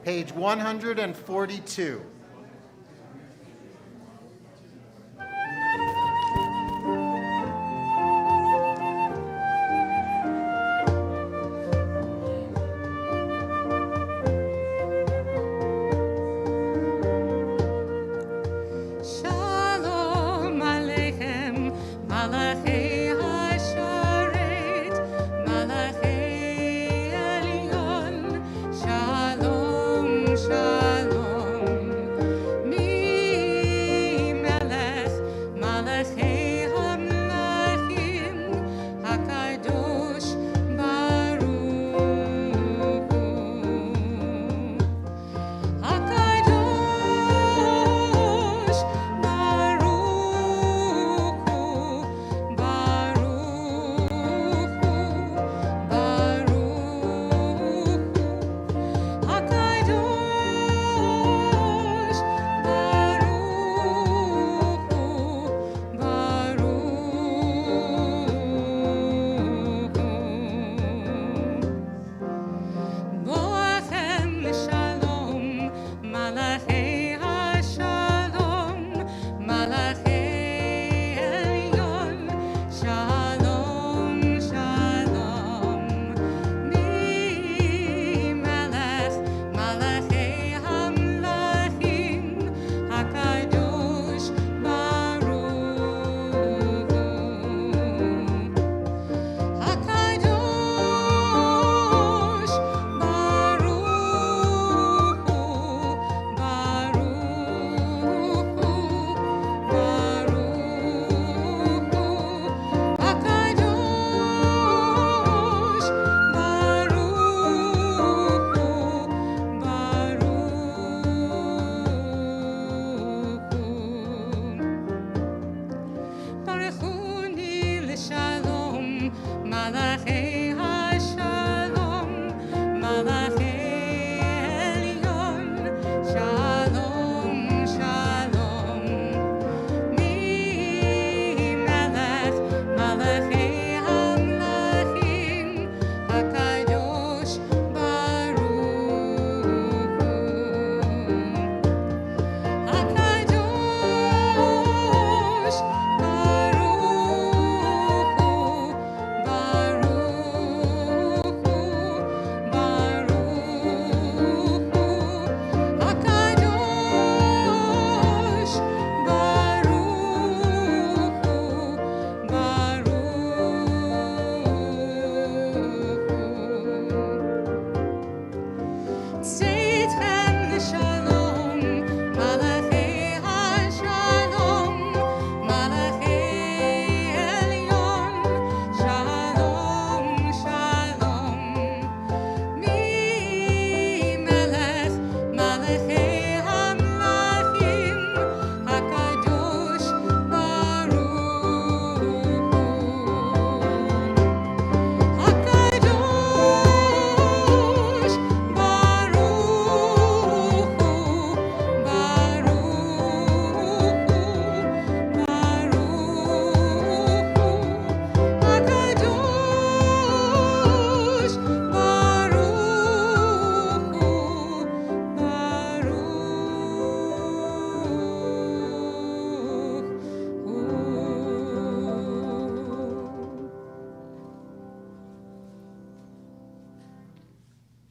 Page 142. Shalom Aleichem, Malachei HaSharet, Malachei Elyon, Shalom, Shalom.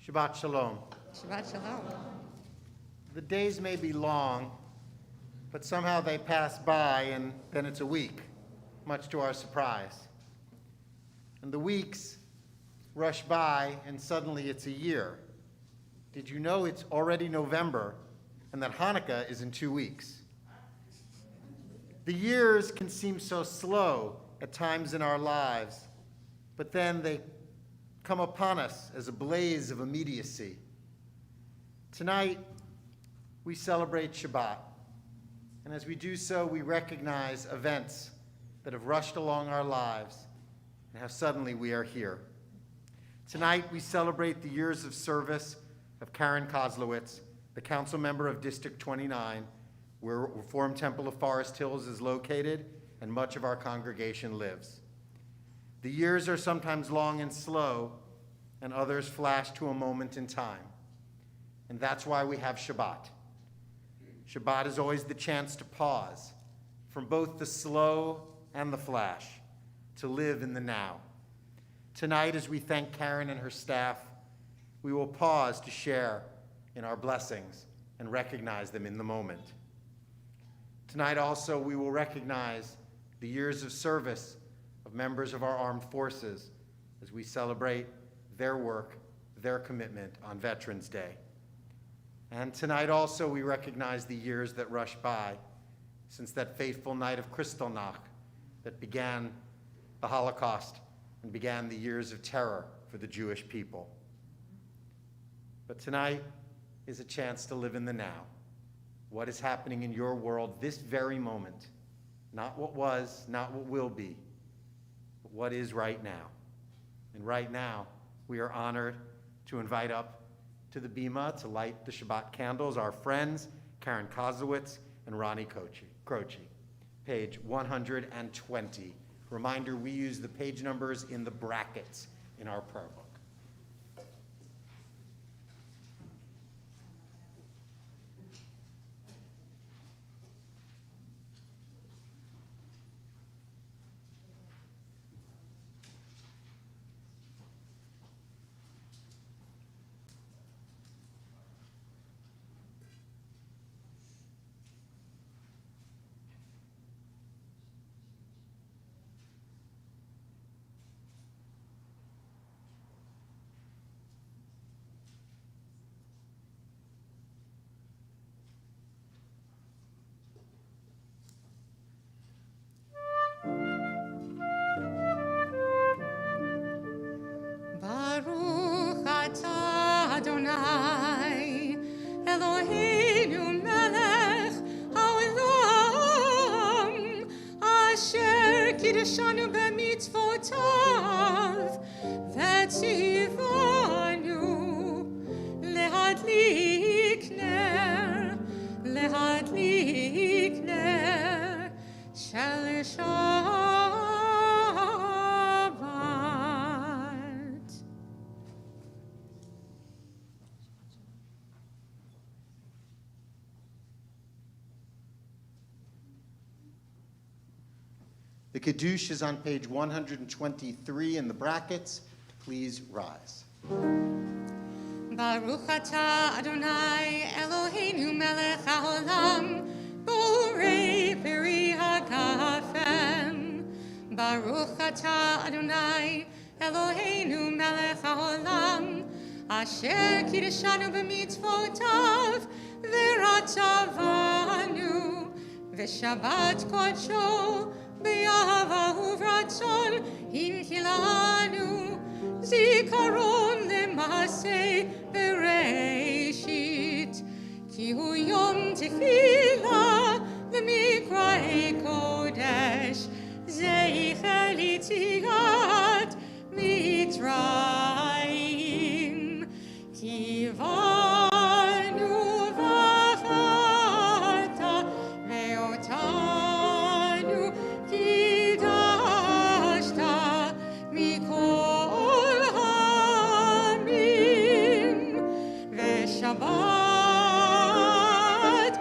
Shabbat Shalom. Shabbat Shalom. The days may be long, but somehow they pass by and then it's a week, much to our surprise. And the weeks rush by and suddenly it's a year. Did you know it's already November and that Hanukkah is in 2 weeks? The years can seem so slow at times in our lives, but then they come upon us as a blaze of immediacy. Tonight, we celebrate Shabbat, and as we do so, we recognize events that have rushed along our lives and how suddenly we are here. Tonight, we celebrate the years of service of Karen Koslowitz, the council member of District 29, where Reformed Temple of Forest Hills is located and much of our congregation lives. The years are sometimes long and slow, and others flash to a moment in time. And that's why we have Shabbat. Shabbat is always the chance to pause from both the slow and the flash, to live in the now. Tonight, as we thank Karen and her staff, we will pause to share in our blessings and recognize them in the moment. Tonight also, we will recognize the years of service of members of our armed forces as we celebrate their work, their commitment on Veterans Day. And tonight also, we recognize the years that rush by since that fateful night of Kristallnacht that began the Holocaust and began the years of terror for the Jewish people. But tonight is a chance to live in the now. What is happening in your world this very moment? Not what was, not what will be, but what is right now. And right now, we are honored to invite up to the Bima to light the Shabbat candles our friends Karen Koslowitz and Ronnie Croce. Page 120. Reminder, we use the page numbers in the brackets in our prayer book. Baruch atah Adonai, Eloheinu melech haolam, asher kiddushanu b'mitzvotav, v'tzivanu lehadlik ner shel Shabbat. The Kiddush is on page 123 in the brackets. Please rise. Baruch atah Adonai Eloheinu melech haolam, borei peri hagafem. Baruch atah Adonai Eloheinu melech haolam, asher kiddushanu b'mitzvotav v'ratzavanu, v'shabbat kodsho b'yahava uvratzon hinchilanu, zikaron lemase bereshit, ki hu yom tefila l'mikra'e kodesh, zeicher l'yetziat Mitzrayim, kivanu v'chata ve'otanu kidashta mikol ha'amim, ve'shabbat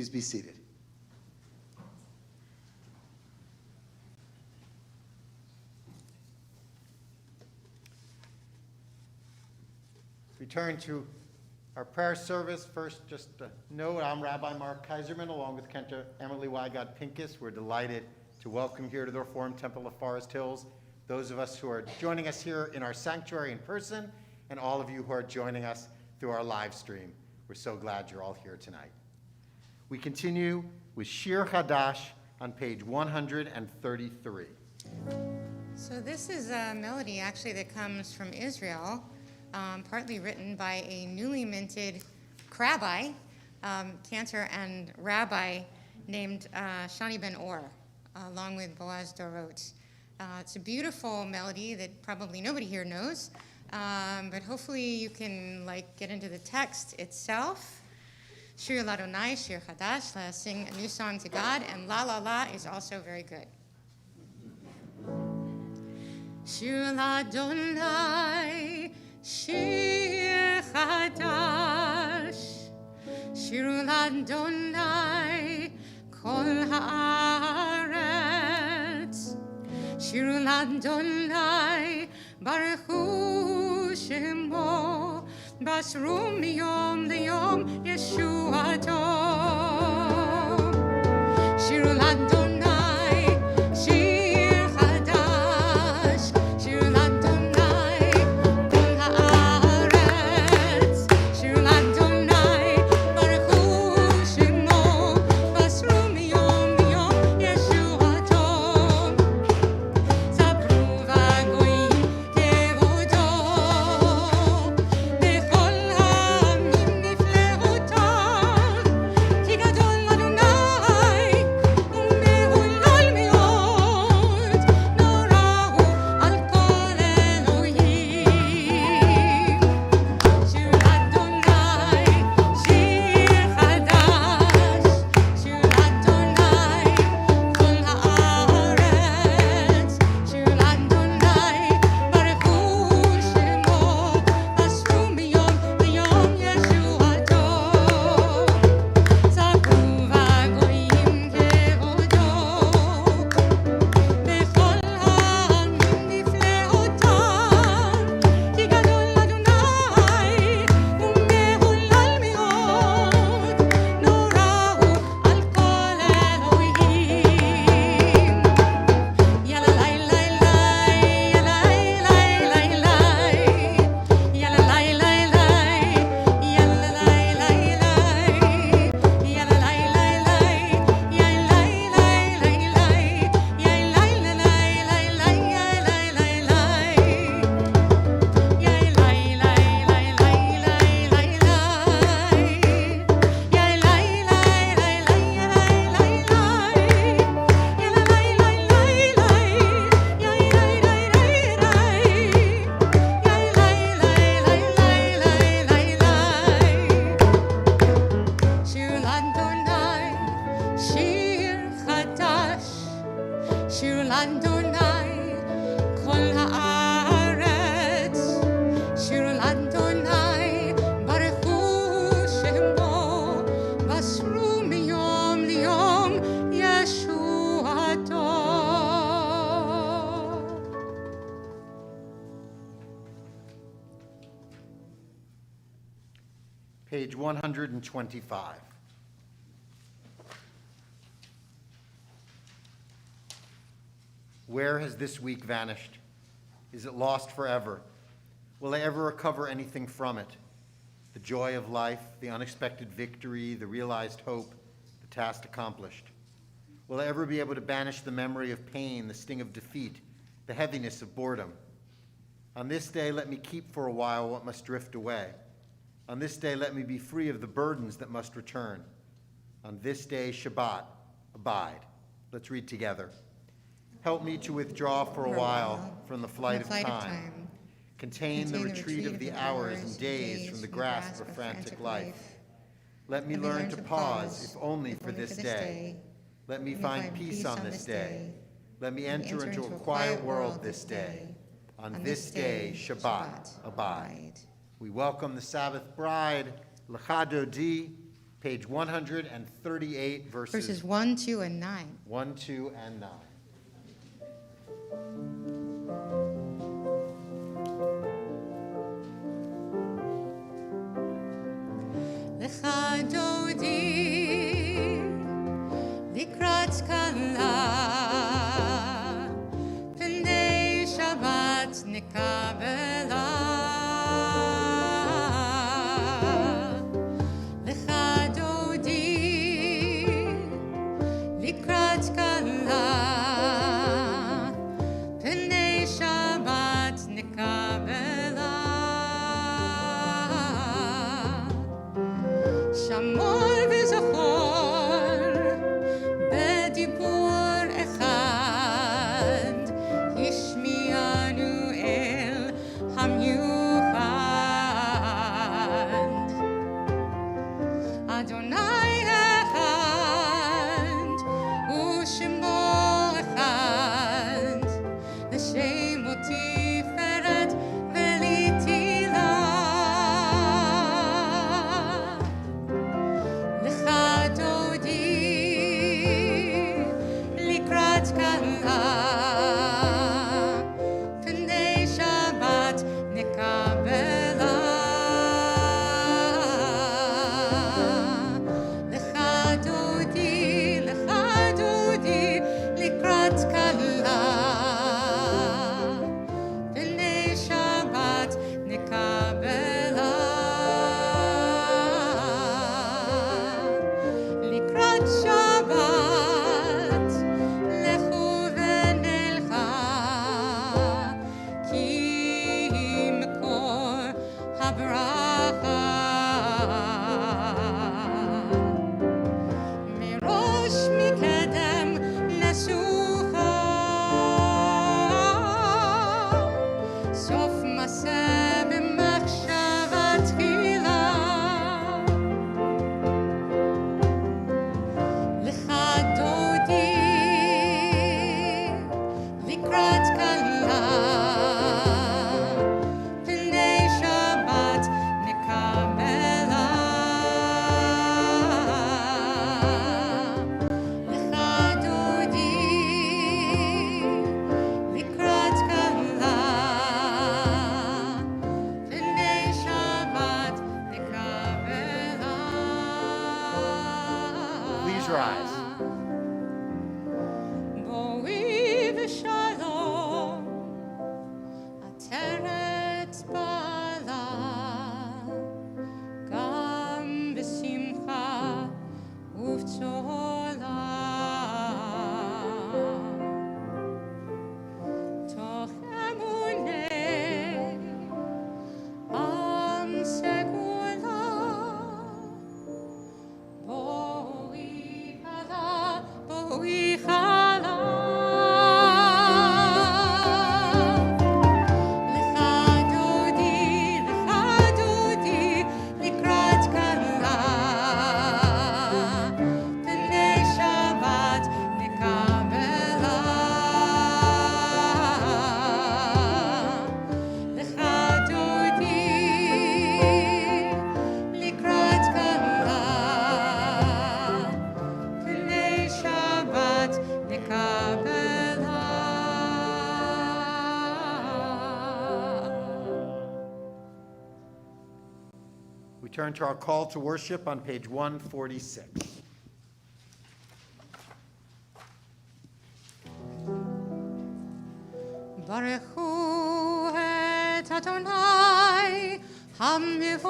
Please be seated. We turn to our prayer service. First, just a note, I'm Rabbi Mark Kaiserman, along with Kenta Emily Wygod Pincus. We're delighted to welcome here to the Reformed Temple of Forest Hills those of us who are joining us here in our sanctuary in person, and all of you who are joining us through our live stream. We're so glad you're all here tonight. We continue with Shir Chadash on page 133. So this is a melody actually that comes from Israel, partly written by a newly minted crabbi, cantor and rabbi named Shani Ben Or, along with Boaz Dorot. It's a beautiful melody that probably nobody here knows, but hopefully you can get into the text itself. Shir Ladonai, Shir Chadash, sing a new song to God, and La La La is also very good. Shir Ladonai, Shir Chadash, Shir Ladonai, Kol Haaretz, Shir Ladonai, Baruch Hu Shemo, Basru miyom liyom Yeshuato. Shir Ladonai, Shir Chadash, Shir Ladonai, Kol Haaretz, Shir Ladonai, Baruch Hu Shemo, Basru miyom liyom Yeshuato. Sabru v'goyim kevodo, bechol ha'amim nifleotav, ki gadol Adonai, u'mehulal me'od, norahu al kol Elohim. Shir Adonai, Shir Chadash, Shir Adonai, Kol Haaretz, Shir Adonai, Baruch Hu Shemo, Basru miyom liyom Yeshuato. Sabru v'goyim kevodo, bechol ha'amim nifleotav, ki gadol Adonai, u'mehulal me'od, norahu al kol Elohim. Yalla lay lay lay, yalla lay lay lay lay, yalla lay lay lay, yalla lay lay lay, yalla lay lay lay, yalla lay lay lay lay, yalla lay lay lay lay, yalla lay lay lay, yalla lay lay lay lay lay lay lay, yalla lay lay lay lay, yalla lay lay lay. Shir Ladonai, Shir Chadash, Shir Ladonai, Kol Haaretz, Shir Ladonai, Baruch Hu Shemo, Basru miyom liyom Yeshuato. Page 125. Where has this week vanished? Is it lost forever? Will I ever recover anything from it? The joy of life, the unexpected victory, the realized hope, the task accomplished. Will I ever be able to banish the memory of pain, the sting of defeat, the heaviness of boredom? On this day, let me keep for a while what must drift away. On this day, let me be free of the burdens that must return. On this day, Shabbat, abide. Let's read together. Help me to withdraw for a while from the flight of time. Contain the retreat of the hours and days from the grasp of frantic life. Let me learn to pause, if only for this day. Let me find peace on this day. Let me enter into a quiet world this day. On this day, Shabbat, abide. We welcome the Sabbath bride, Lecha Dodi, page 138, Verses 1, 2, and 9. 1, 2, and 9. Lecha dodi likrat kala p'nei Shabbat nikabela Lecha dodi likrat kala p'nei Shabbat nikabela Shamor v'zochor b'dibur echad Hishmianu el hamyuchad Adonai echad u'shemo echad L'shem u'tiferet v'litila Lecha dodi likrat kala p'nei Shabbat nikabela Lecha dodi likrat kala p'nei Shabbat nikabela Likrat Shabbat lechu v'nelcha ki mekor habracha Mirosh mikedem nesucha Sof maseh b'machshava tchila Lecha dodi likrat kala p'nei Shabbat nikabela Lecha dodi likrat kala p'nei Shabbat nikabela Please rise. Boi v'shalom ateret bala gam b'simcha uv'tzola toch emunei am segula Boi chala Lecha dodi likrat kala p'nei Shabbat nikabela Lecha dodi likrat kala p'nei Shabbat nikabela We turn to our call to worship on page 146. Baruchu et Adonai hamivorach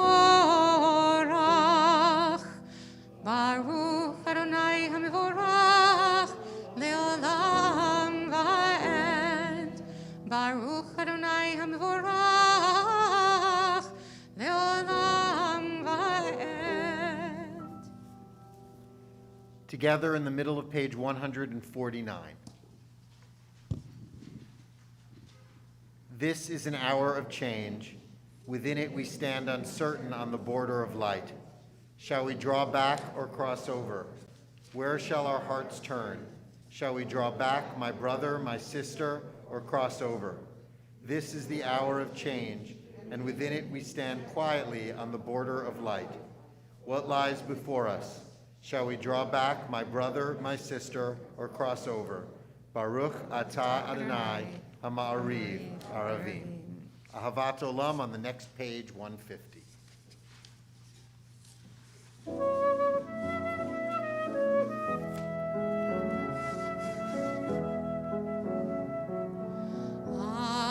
Baruch Adonai hamivorach leolam va'ed Baruch Adonai hamivorach leolam va'ed Together in the middle of page 149. This is an hour of change. Within it we stand uncertain on the border of light. Shall we draw back or cross over? Where shall our hearts turn? Shall we draw back, my brother, my sister, or cross over? This is the hour of change, and within it we stand quietly on the border of light. What lies before us? Shall we draw back, my brother, my sister, or cross over? Baruch atah Adonai, ha'ma'ariv aravim. Ahavat Olam on the next page, 150.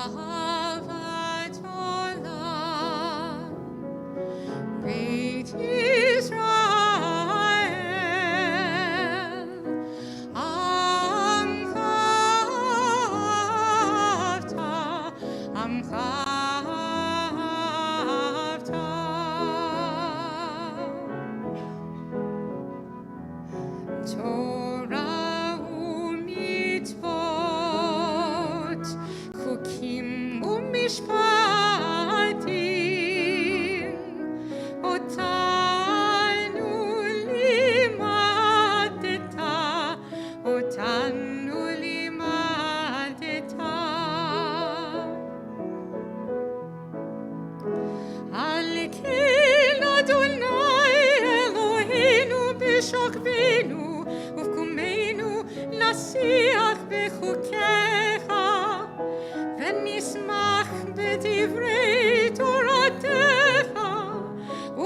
Ahavat Olam, Beit Yisrael, Amcha Amcha Torah u'mitzvot, chukim u'mishpatim, otanu limadeta. Al ken Adonai Eloheinu b'shokvenu ufkumenu nasiach b'chukecha v'nismach b'divrei toratecha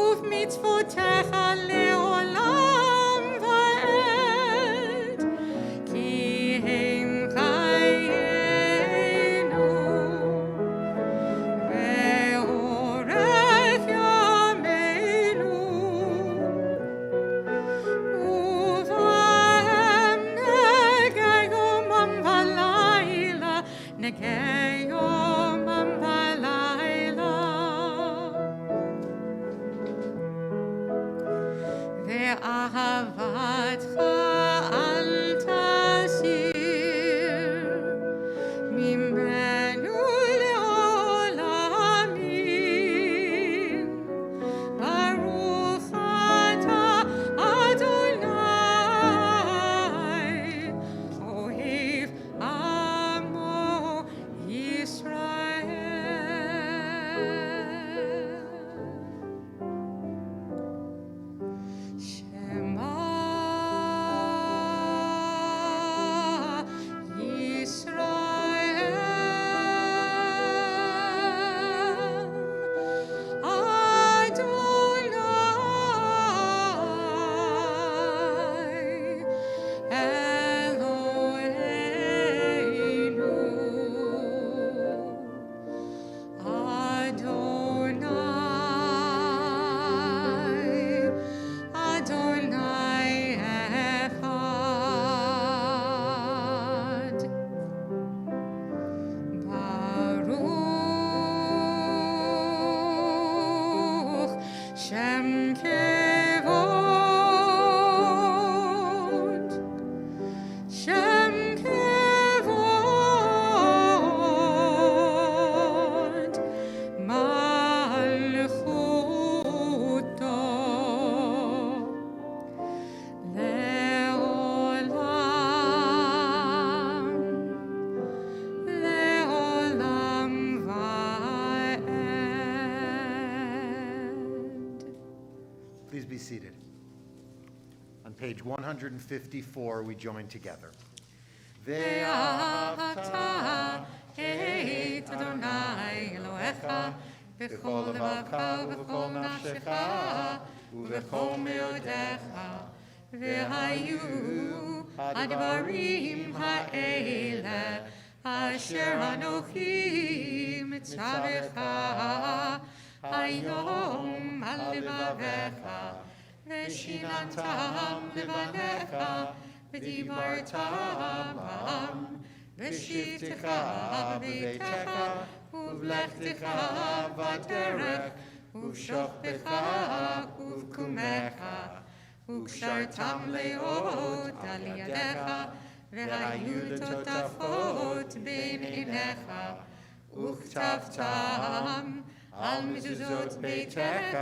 uv'mitzvotecha le'olam va'ed ki hem chayenu ve'orech yameinu uvahem negei yomam v'layla negei yomam v'layla ve'ahavatcha al tasir mimenu le'olamim. Baruch atah Adonai, ohev amo Yisrael. Shema Yisrael, Adonai Eloheinu, Adonai Echad. Baruch Shem Kevod, Shem Kevod, Malchuto, Le'olam va'ed. Please be seated. On page 154, we join together. ואהבת את אדוני אלוהיך בכל לבבך ובכל נפשך ובכל מאודיך, והיו הדברים האלה אשר אנוכי מצווך היום על לבביך, ושיננתם לבניך ודיברת בם בשבתך בביתך ובלכתך בדרך ובשוכבך ובקומך, וקשרתם לאות על ידיך, והיו לטוטפות בין עיניך, וכתבתם על מזוזות ביתך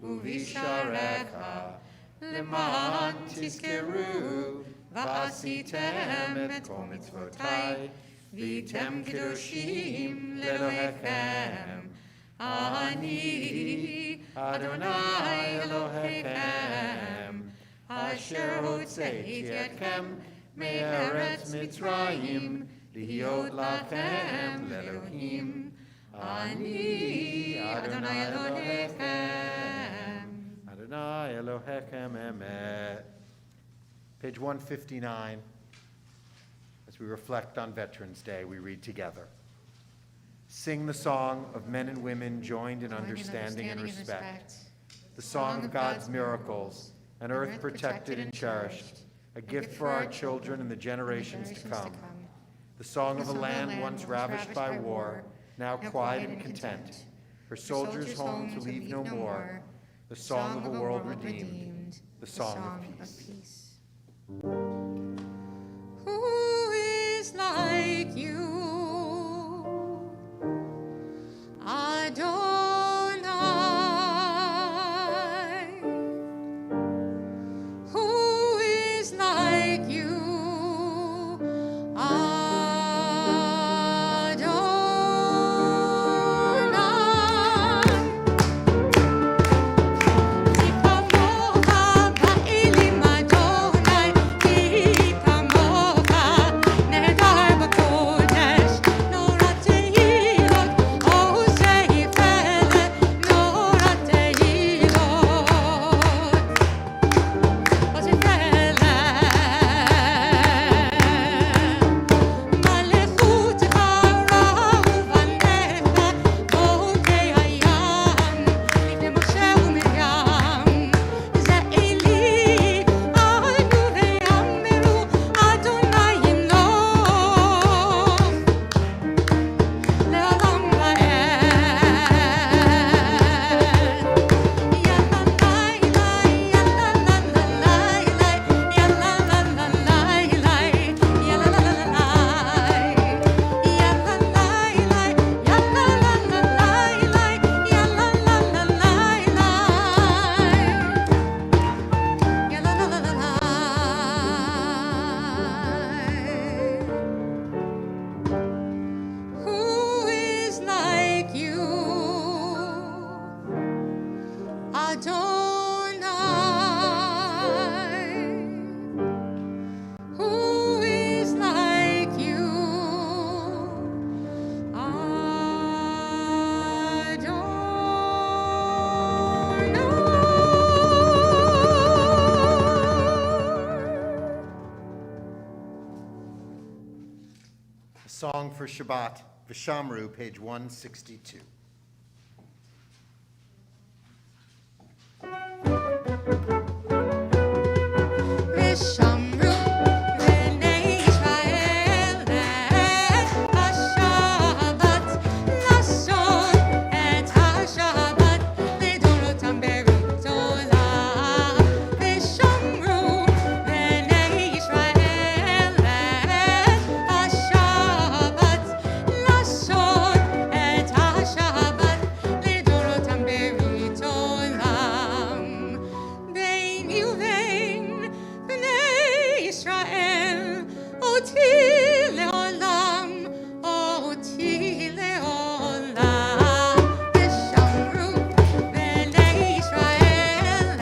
ובשעריך, למען תזכרו ועשיתם את כל מצוותיי, והייתם קדושים לאלוהיכם. אני Adonai Elohechem, Asher hotzei etchem me'eretz Mitzrayim, lihiot lachem le'Elohim. Ani Adonai Elohechem. Adonai Elohechem emet. Page 159. As we reflect on Veterans Day, we read together. Sing the song of men and women joined in understanding and respect. The song of God's miracles, an earth protected and cherished, a gift for our children and the generations to come. The song of a land once ravished by war, now quiet and content, for soldiers home to leave no more. The song of a world redeemed, the song of peace. Who is like you, Adonai? Who is like you, Song for Shabbat, V'shamru, page 162. ושמרו בני ישראל את השבת, לעשות את השבת לדורותם ברית עולם. ושמרו בני ישראל את השבת, לעשות את השבת לדורותם ברית עולם. ביני ובין בני ישראל, אותי לעולם, אותי לעולם. ושמרו בני ישראל את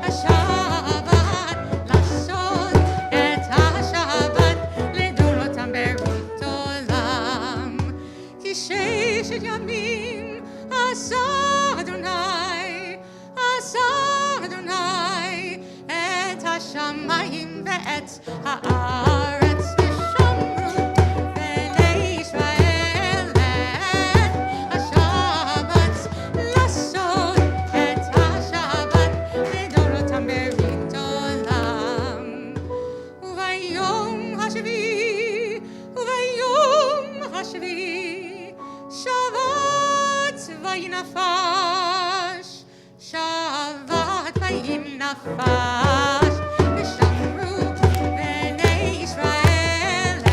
השבת, לעשות את השבת לדורותם ברית עולם. כי ששת ימים עשה אדוני, עשה אדוני את השמיים ואת הארץ. ושמרו בני ישראל את השבת, לעשות את השבת לדורותם ברית עולם. וביום השביעי, וביום השביעי, שבת ויהי נפש, שבת ויהי נפש. ושמרו בני ישראל את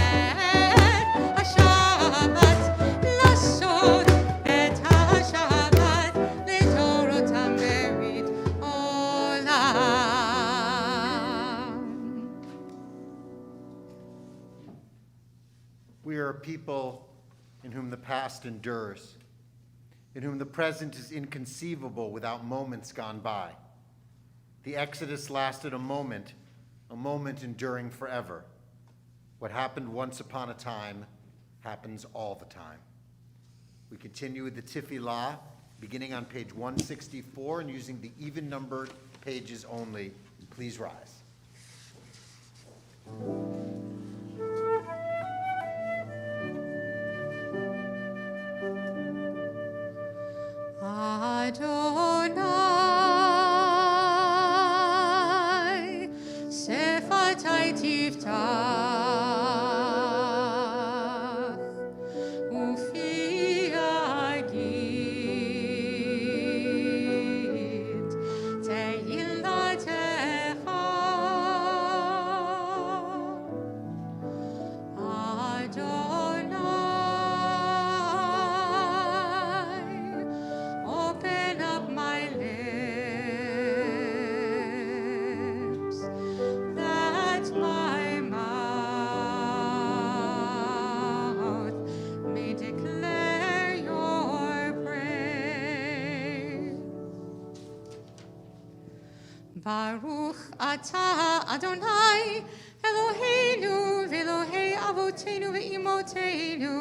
השבת, לעשות את השבת לדורותם ברית עולם. We are a people in whom the past endures, in whom the present is inconceivable without moments gone by. The Exodus lasted a moment enduring forever. What happened once upon a time happens all the time. We continue with the Tefillah, beginning on page 164 and using the even-numbered pages only. Please rise. Adonai, Sefatai Tiftach, Ufi Agid, Tehilatecha, Adonai, open up my lips, that my mouth may declare your praise. Baruch atah Adonai, Eloheinu v'Elohei Avotenu v'Imotenu,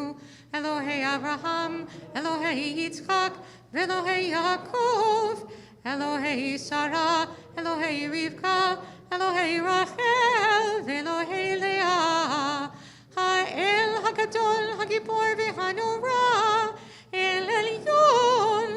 Elohei Abraham, Elohei Yitzchak, v'Elohei Yaakov, Elohei Sarah, Elohei Rivka, Elohei Rachel, v'Elohei Leah, Ha'el HaGadol, HaGibor v'Hanora, El Elyon,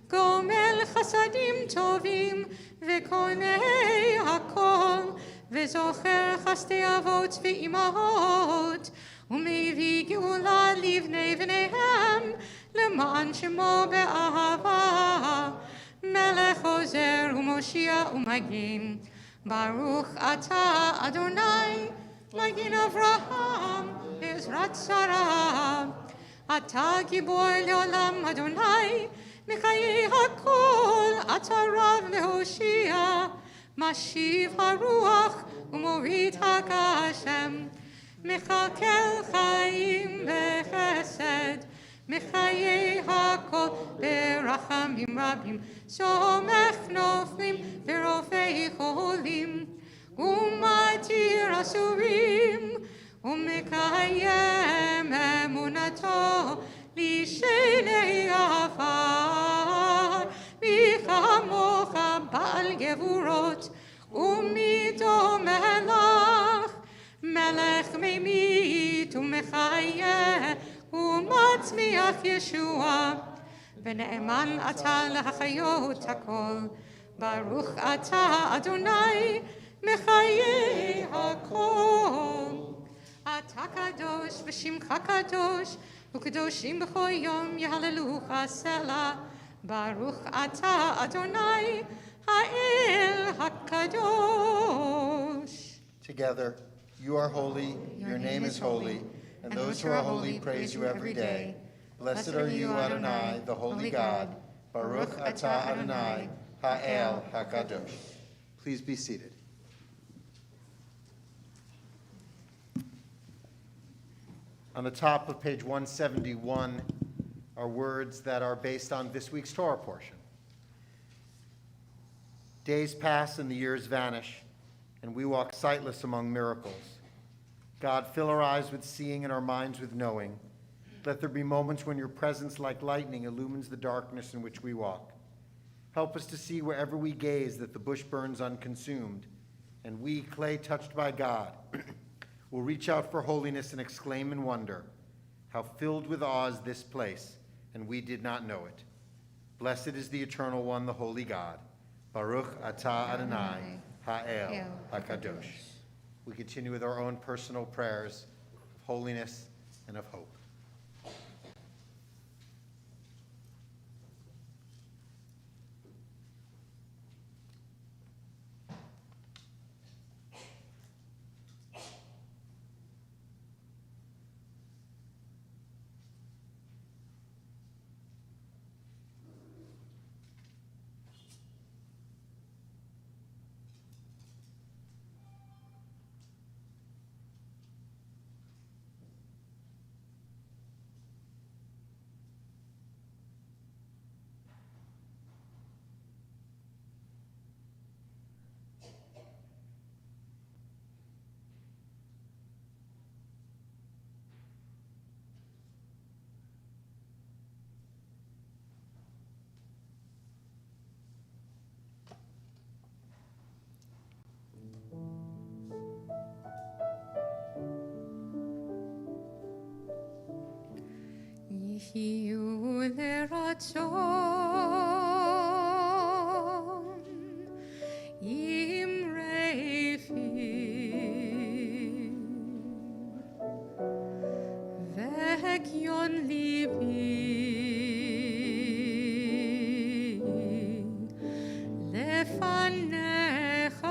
Gomel Chasadim Tovim, v'Konei HaKol, וזוכר חסדי אבות ואימהות, ומביא גאולה לבני בניהם, למען שמו באהבה, מלך עוזר ומושיע ומגן. ברוך אתה, אדוני, מגן אברהם, בעזרת שרה. אתה גיבור לעולם, אדוני, מחיי הכל, אתה רב להושיע. משיב הרוח ומוריד הגשם, מכלכל חיים בחסד, מחיי הכל ברחמים רבים, סומך נופלים ורופא חולים, ומתיר אסורים, ומקיים אמונתו לשני עפר. מי כמוך בעל גבורות, ומי דומה לך, מלך ממית ומחיה, ומצמיח ישועה, ונאמן אתה להחיות הכל. ברוך אתה, אדוני, מחיי הכל. אתה קדוש ושמך קדוש, וקדושים בכל יום יהללוך סלה. ברוך אתה, אדוני, האל הקדוש. Together, you are holy, your name is holy, and those who are holy praise you every day. Blessed are you, Adonai, the holy God. Baruch atah Adonai, ha'el hakadosh. Please be seated. On the top of page 171 are words that are based on this week's Torah portion. Days pass and the years vanish, and we walk sightless among miracles. God, fill our eyes with seeing and our minds with knowing. Let there be moments when your presence like lightning illumines the darkness in which we walk. Help us to see wherever we gaze that the bush burns unconsumed, and we, clay touched by God, will reach out for holiness and exclaim in wonder, how filled with awe is this place, and we did not know it. Blessed is the Eternal One, the Holy God. Baruch atah Adonai, ha'el hakadosh. We continue with our own personal prayers of holiness and of hope. הביאו לרצון אמרי פי והגיון ליבי לפניך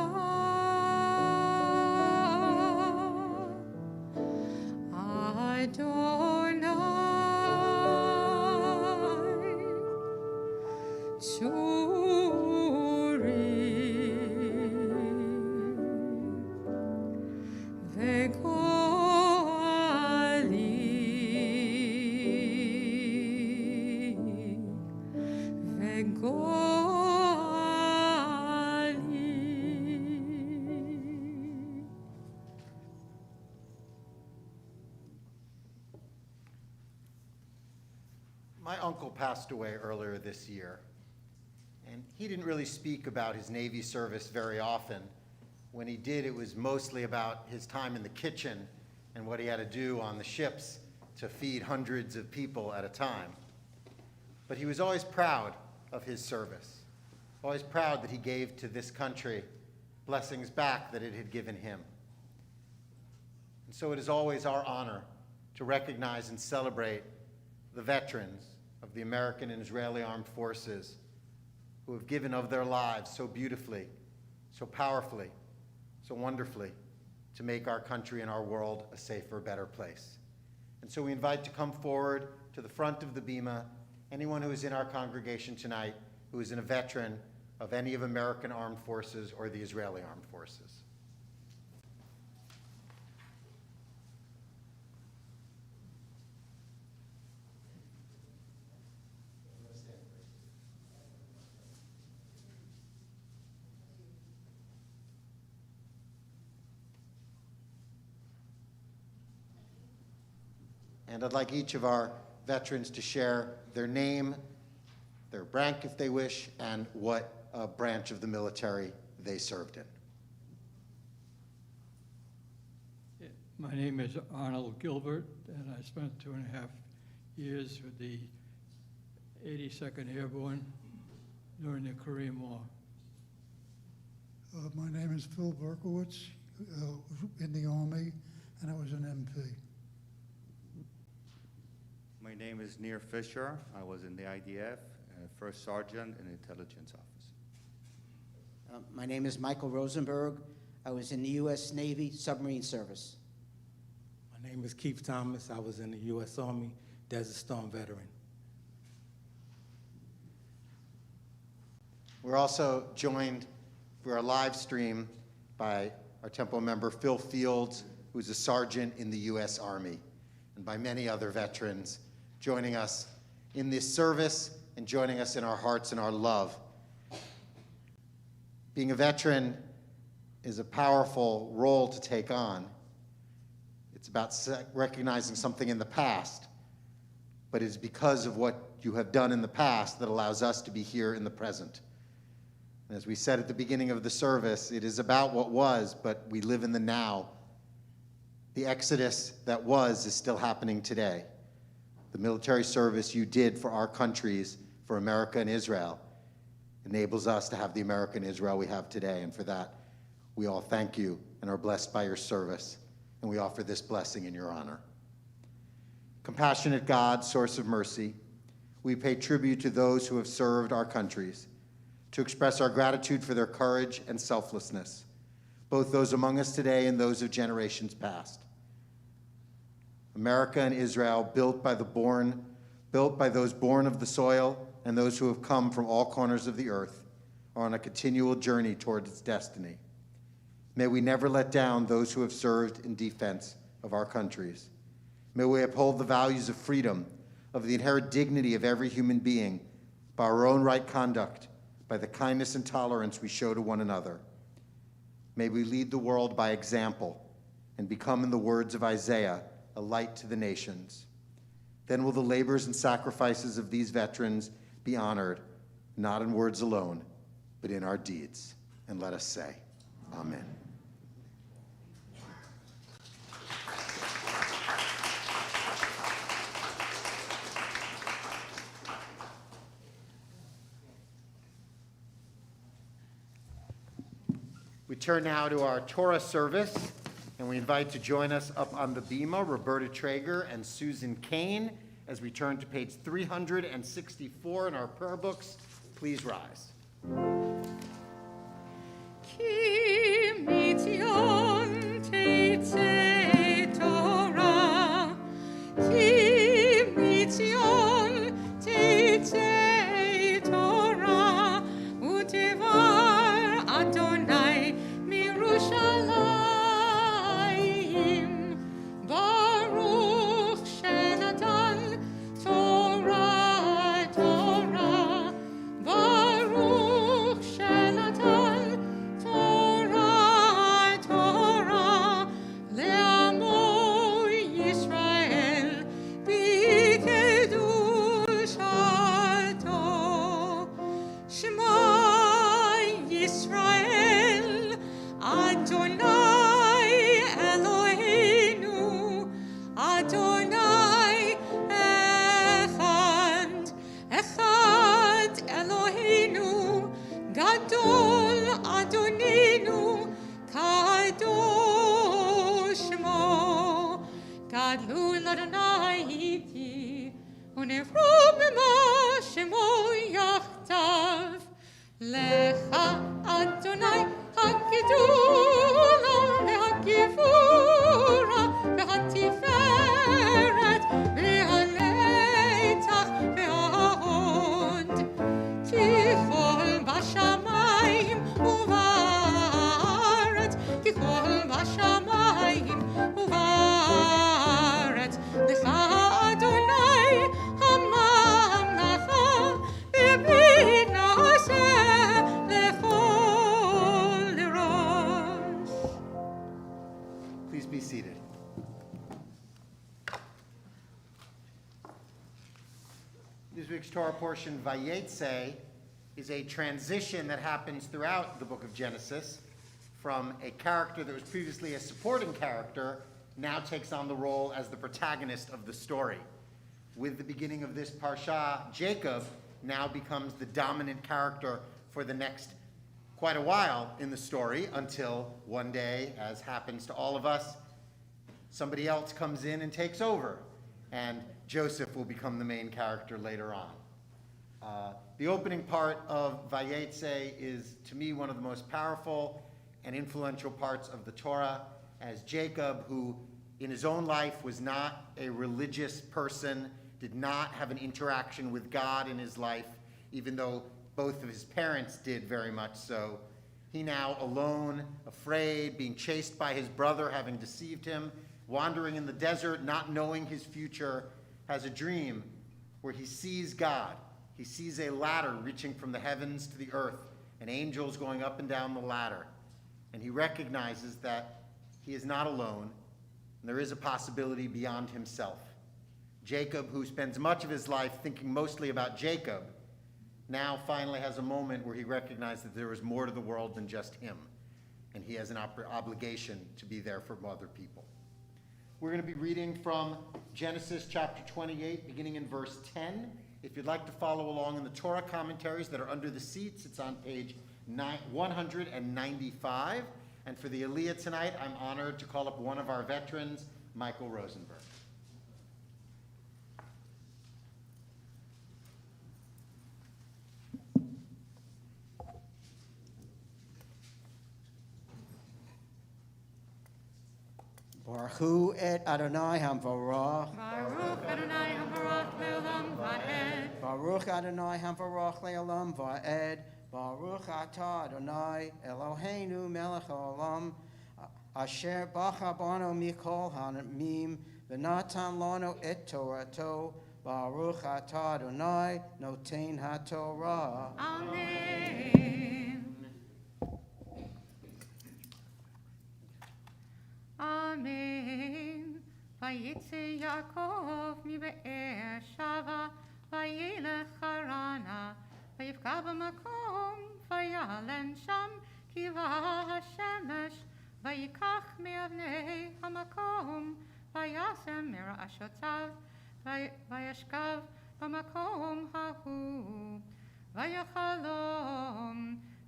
My uncle passed away earlier this year, and he didn't really speak about his Navy service very often. When he did, it was mostly about his time in the kitchen and what he had to do on the ships to feed hundreds of people at a time. But he was always proud of his service, always proud that he gave to this country blessings back that it had given him. And so it is always our honor to recognize and celebrate the veterans of the American and Israeli armed forces who have given of their lives so beautifully, so powerfully, so wonderfully to make our country and our world a safer, better place. And so we invite to come forward to the front of the bima anyone who is in our congregation tonight who is a veteran of any of American armed forces or the Israeli armed forces. And I'd like each of our veterans to share their name, their rank if they wish, and what branch of the military they served in. My name is Arnold Gilbert, and I spent 2.5 years with the 82nd Airborne during the Korean War. My name is Phil Berkowitz, in the Army, and I was an MP. My name is Nir Fisher. I was in the IDF, First Sergeant in the Intelligence Office. My name is Michael Rosenberg. I was in the U.S. Navy Submarine Service. My name is Keith Thomas. I was in the U.S. Army Desert Storm veteran. We're also joined for our live stream by our temple member Phil Fields, who's a sergeant in the U.S. Army, and by many other veterans joining us in this service and joining us in our hearts and our love. Being a veteran is a powerful role to take on. It's about recognizing something in the past, but it's because of what you have done in the past that allows us to be here in the present. And as we said at the beginning of the service, it is about what was, but we live in the now. The exodus that was is still happening today. The military service you did for our countries, for America and Israel, enables us to have the America and Israel we have today. And for that, we all thank you and are blessed by your service. And we offer this blessing in your honor. Compassionate God, source of mercy, we pay tribute to those who have served our countries, to express our gratitude for their courage and selflessness, both those among us today and those of generations past. America and Israel, built by those born of the soil and those who have come from all corners of the earth, are on a continual journey toward its destiny. May we never let down those who have served in defense of our countries. May we uphold the values of freedom, of the inherent dignity of every human being, by our own right conduct, by the kindness and tolerance we show to one another. May we lead the world by example and become, in the words of Isaiah, a light to the nations. Then will the labors and sacrifices of these veterans be honored, not in words alone, but in our deeds. And let us say, Amen. turn now to our Torah service, and we invite to join us up on the bima Roberta Traeger and Susan Kane as we turn to page 364 in our prayer books. Please rise. Ki mitzion teitze Torah, ki mitzion teitze Torah, utevar Adonai mirushalayim, Baruch shenatan Torah, Torah, Baruch shenatan Torah, Torah, le'amo Yisrael b'kedushato. Shema Yisrael, Adonai Eloheinu, Adonai Echad, Echad Eloheinu, Gadol Adonenu, Kadosh Mo, Gadlul Adonai iti, Unevro b'ma Shemo yachtav, Lecha Adonai hakidula ve'hakivura ve'hatiferet ve'haletach ve'hahod, Kichol bashamayim uvaretz, Kichol bashamayim uvaretz, Lecha Adonai hamamlacha v'binaseh lechol rosh. Please be seated. This week's Torah portion, Vayetze, is a transition that happens throughout the book of Genesis from a character that was previously a supporting character, now takes on the role as the protagonist of the story. With the beginning of this parsha, Jacob now becomes the dominant character for the next quite a while in the story, until one day, as happens to all of us, somebody else comes in and takes over, and Joseph will become the main character later on. The opening part of Vayetze is, to me, one of the most powerful and influential parts of the Torah, as Jacob, who in his own life was not a religious person, did not have an interaction with God in his life, even though both of his parents did very much so. He now alone, afraid, being chased by his brother, having deceived him, wandering in the desert, not knowing his future, has a dream where he sees God. He sees a ladder reaching from the heavens to the earth, and angels going up and down the ladder. And he recognizes that he is not alone, and there is a possibility beyond himself. Jacob, who spends much of his life thinking mostly about Jacob, now finally has a moment where he recognizes that there is more to the world than just him, and he has an obligation to be there for other people. We're going to be reading from Genesis chapter 28, beginning in verse 10. If you'd like to follow along in the Torah commentaries that are under the seats, it's on page 195. And for the Aliyah tonight, I'm honored to call up one of our veterans, Michael Rosenberg. Baruch et Adonai Hamvarach. Baruch Adonai Habarach Le'olam Va'ed. Baruch Adonai Hamvarach Le'olam Va'ed. Baruch Atah Adonai Eloheinu Melech Haolam. Asher bacha bano mikol hamim v'natan lano et Torato. Baruch Atah Adonai Noten HaTorah. Amen. Amen. Vayitze Yaakov mibe'er shava, vayelech harana, vayivka b'makom, vayalen sham, kiva hashemesh, vayikach me'avnei hamakom, vayasem mera'ashotav, vayashkav b'makom hahu, vayachalom,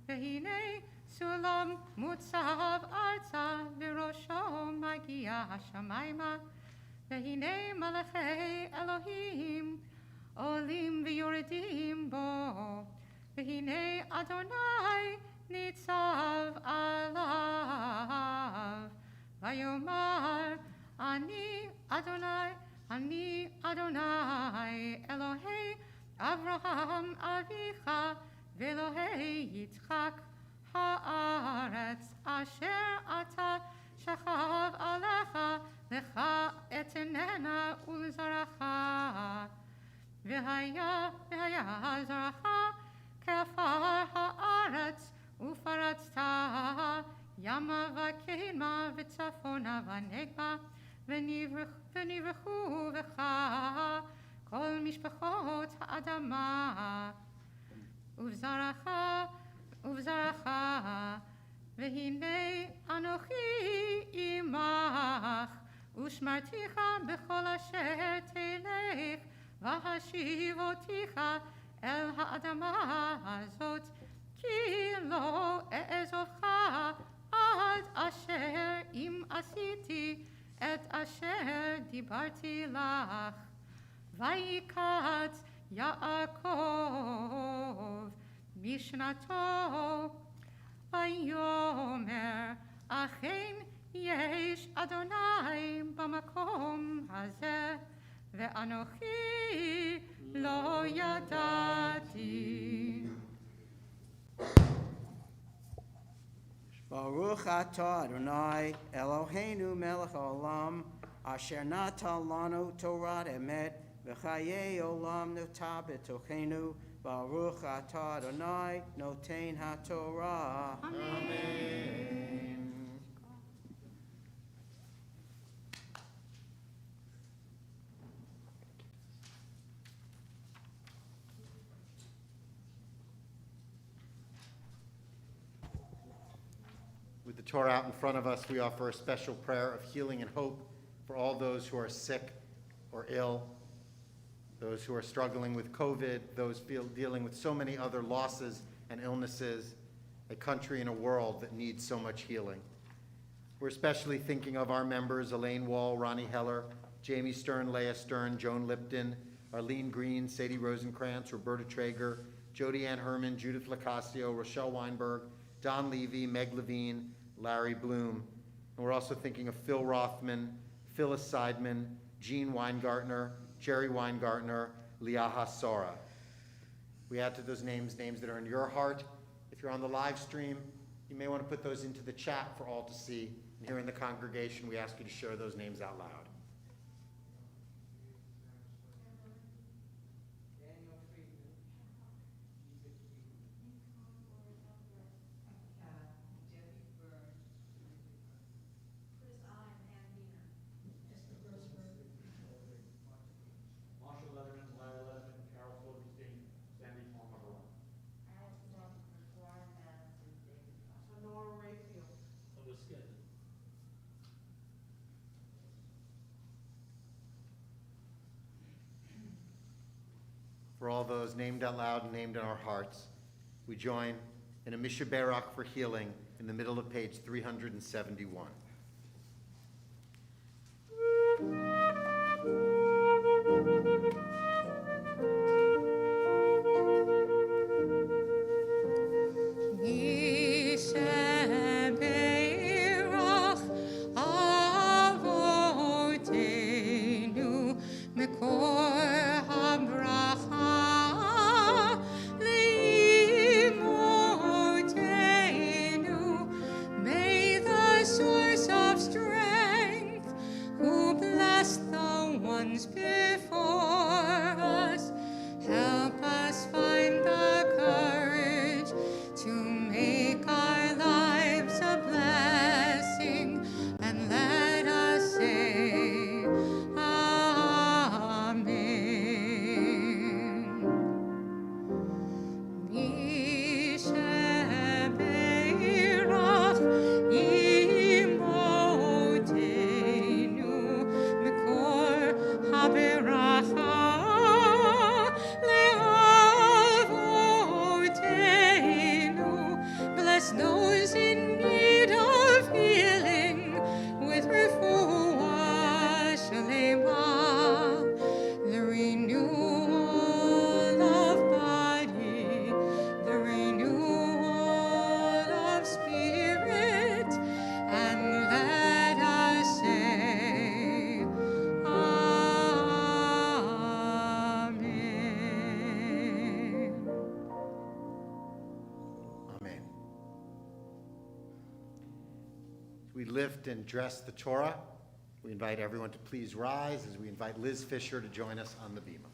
v'hinei סולם מוצב ארצה וראשו מגיע השמיימה והנה מלאכי אלוהים עולים ויורדים בו והנה אדוני ניצב עליו ויאמר אני אדוני אלוהי אברהם אביך ואלוהי יצחק הארץ אשר אתה שכב עליך לך אתננה ולזרעך והיה זרעך כעפר הארץ ופרצת ימה וקדמה וצפונה ונגבה ונברחו בך כל משפחות האדמה ובזרעך והנה אנוכי עמך ושמרתיך בכל אשר תלך והשיב אותיך אל האדמה הזאת כי לא אעזובך עד אשר אם עשיתי את אשר דיברתי לך ויקץ יעקב משנתו ויאמר אכן יש אדוני במקום הזה ואנוכי לא ידעתי. Baruch atah Adonai Eloheinu melech haolam asher natan lanu Torah emet v'chayei olam notah b'tochenu Baruch atah Adonai noten haTorah. With the Torah out in front of us, we offer a special prayer of healing and hope for all those who are sick or ill, those who are struggling with COVID, those dealing with so many other losses and illnesses, a country and a world that needs so much healing. We're especially thinking of our members, Elaine Wall, Ronnie Heller, Jamie Stern, Leah Stern, Joan Lipton, Arlene Green, Sadie Rosenkrantz, Roberta Traeger, Jody Ann Herman, Judith Lacasio, Rochelle Weinberg, Don Levy, Meg Levine, Larry Bloom. And we're also thinking of Phil Rothman, Phyllis Seidman, Jean Weingartner, Jerry Weingartner, Liaha Sora. We add to those names that are in your heart. If you're on the live stream, you may want to put those into the chat for all to see. And here in the congregation, we ask you to share those names out loud. For all those named out loud and named in our hearts, we join in a Misha Barak for healing in the middle of page 371. Haberach we lift and dress the Torah, we invite everyone to please rise as we invite Liz Fisher to join us on the bima.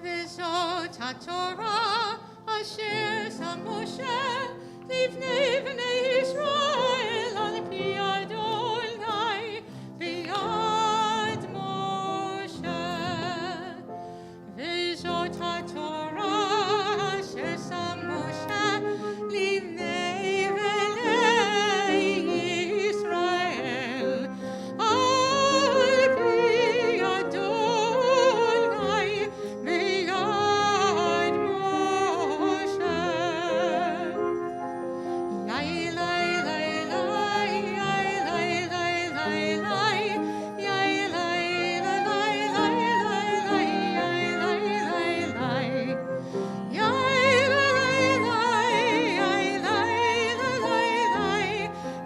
וזאת התורה אשר שם משה לפני בני ישראל על פי אדוני ביד משה. וזאת התורה אשר שם משה לפני בני ישראל על פי אדוני ביד משה. Yai lai lai lai, yai lai lai lai lai, yai lai lai lai lai lai, yai lai lai lai, yai lai lai,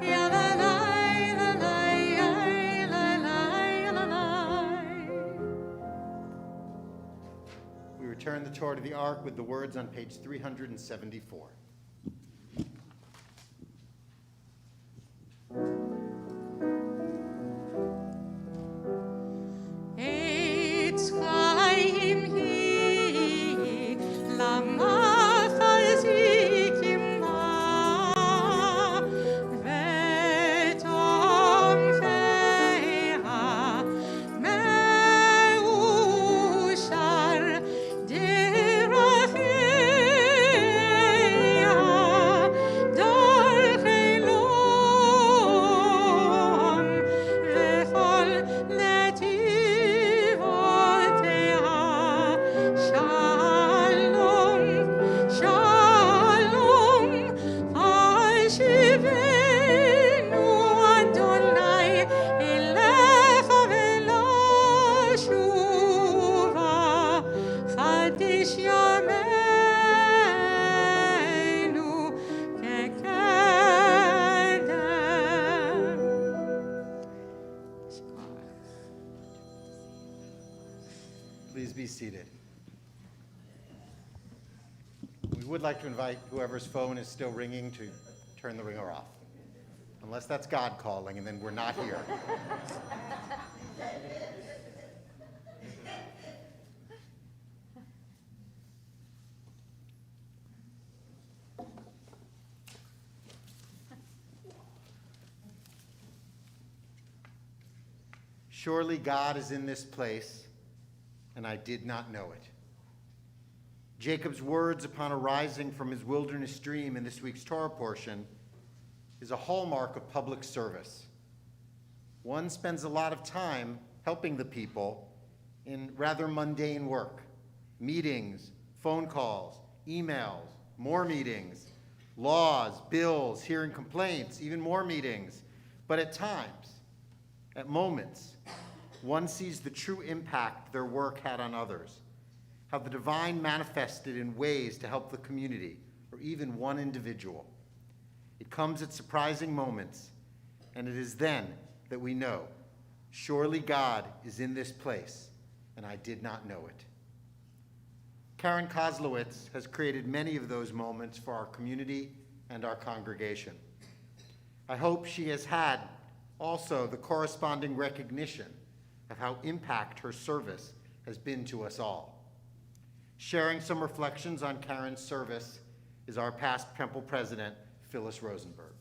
yai lai lai lai, yai lai lai, yai lai lai. We return the Torah to the Ark with the words on page 374. Eitz chaim hi, lamachal zikimah, vetom feha, meushar derachia, darchei lom, vechol netivotea. Shalom, shalom, hashivenu Adonai elecha velashuva, chadish yameinu kekedem. Please be seated. We would like to invite whoever's phone is still ringing to turn the ringer off. Unless that's God calling, and then we're not here. Surely God is in this place, and I did not know it. Jacob's words upon arising from his wilderness stream in this week's Torah portion is a hallmark of public service. One spends a lot of time helping the people in rather mundane work: meetings, phone calls, emails, more meetings, laws, bills, hearing complaints, even more meetings. But at times, at moments, one sees the true impact their work had on others, how the divine manifested in ways to help the community or even one individual. It comes at surprising moments, and it is then that we know, surely God is in this place, and I did not know it. Karen Koslowitz has created many of those moments for our community and our congregation. I hope she has had also the corresponding recognition of how impact her service has been to us all. Sharing some reflections on Karen's service is our past Temple President, Phyllis Rosenberg.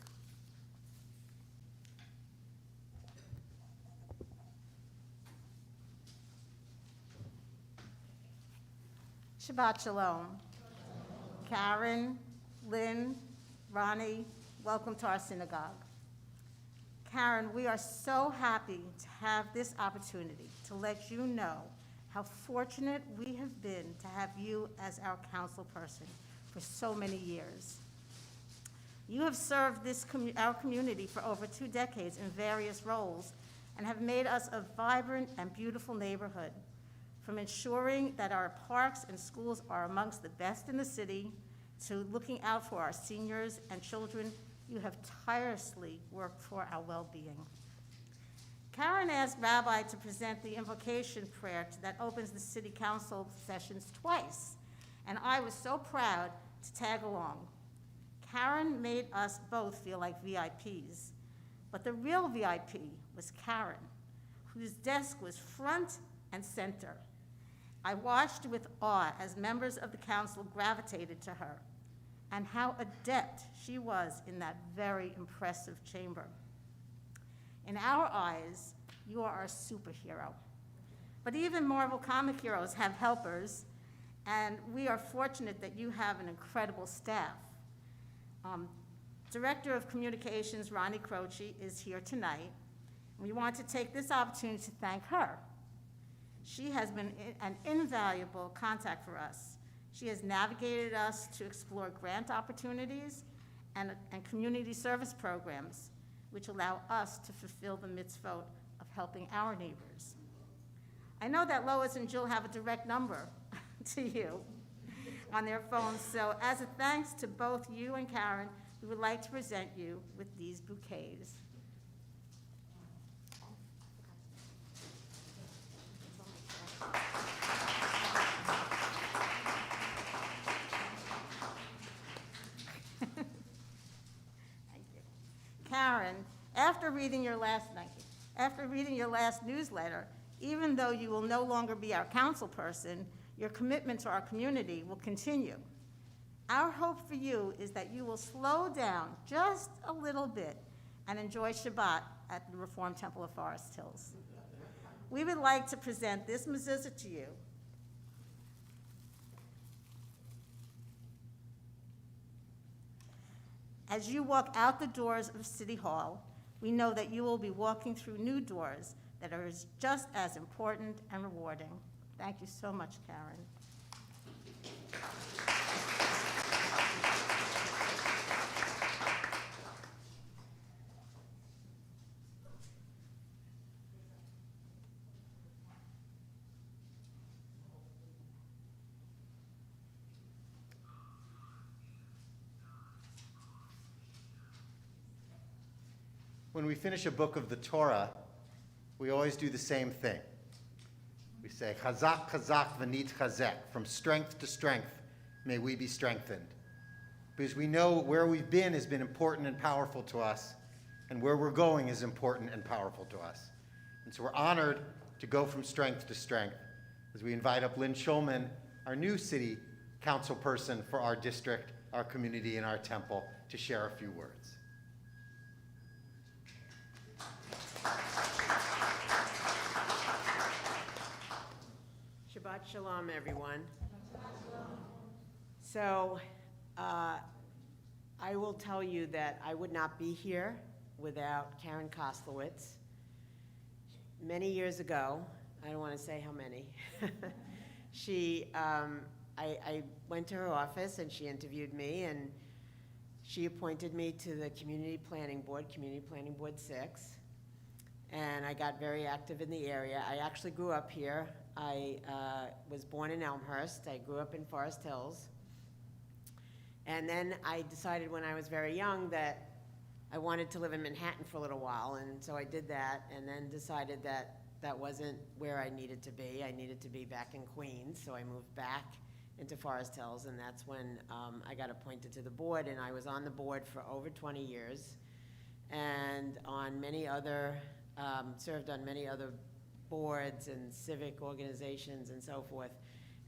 Shabbat Shalom. Karen, Lynn, Ronnie, welcome to our synagogue. Karen, we are so happy to have this opportunity to let you know how fortunate we have been to have you as our council person for so many years. You have served our community for over 2 decades in various roles and have made us a vibrant and beautiful neighborhood. From ensuring that our parks and schools are amongst the best in the city, to looking out for our seniors and children, you have tirelessly worked for our well-being. Karen asked Rabbi to present the invocation prayer that opens the city council sessions twice, and I was so proud to tag along. Karen made us both feel like VIPs, but the real VIP was Karen, whose desk was front and center. I watched with awe as members of the council gravitated to her, and how adept she was in that very impressive chamber. In our eyes, you are our superhero. But even Marvel comic heroes have helpers, and we are fortunate that you have an incredible staff. Director of Communications, Ronnie Croce, is here tonight. We want to take this opportunity to thank her. She has been an invaluable contact for us. She has navigated us to explore grant opportunities and community service programs, which allow us to fulfill the mitzvot of helping our neighbors. I know that Lois and Jill have a direct number to you on their phones, so as a thanks to both you and Karen, we would like to present you with these bouquets. Karen, after reading your last newsletter, even though you will no longer be our council person, your commitment to our community will continue. Our hope for you is that you will slow down just a little bit and enjoy Shabbat at the Reformed Temple of Forest Hills. We would like to present this mezuzah to you. As you walk out the doors of City Hall, we know that you will be walking through new doors that are just as important and rewarding. Thank you so much, Karen. When we finish a book of the Torah, we always do the same thing. We say, Chazak, Chazak, V'nit Chazek. From strength to strength, may we be strengthened. Because we know where we've been has been important and powerful to us, and where we're going is important and powerful to us. And so we're honored to go from strength to strength as we invite up Lynn Schulman, our new city council person for our district, our community, and our temple, to share a few words. Shabbat Shalom, everyone. So, I will tell you that I would not be here without Karen Koslowitz. Many years ago, I don't want to say how many, I went to her office and she interviewed me, and she appointed me to the Community Planning Board 6, and I got very active in the area. I actually grew up here. I was born in Elmhurst. I grew up in Forest Hills. And then I decided when I was very young that I wanted to live in Manhattan for a little while, and so I did that, and then decided that that wasn't where I needed to be. I needed to be back in Queens, so I moved back into Forest Hills, and that's when I got appointed to the board, and I was on the board for over 20 years, and on many other, served on many other boards and civic organizations and so forth.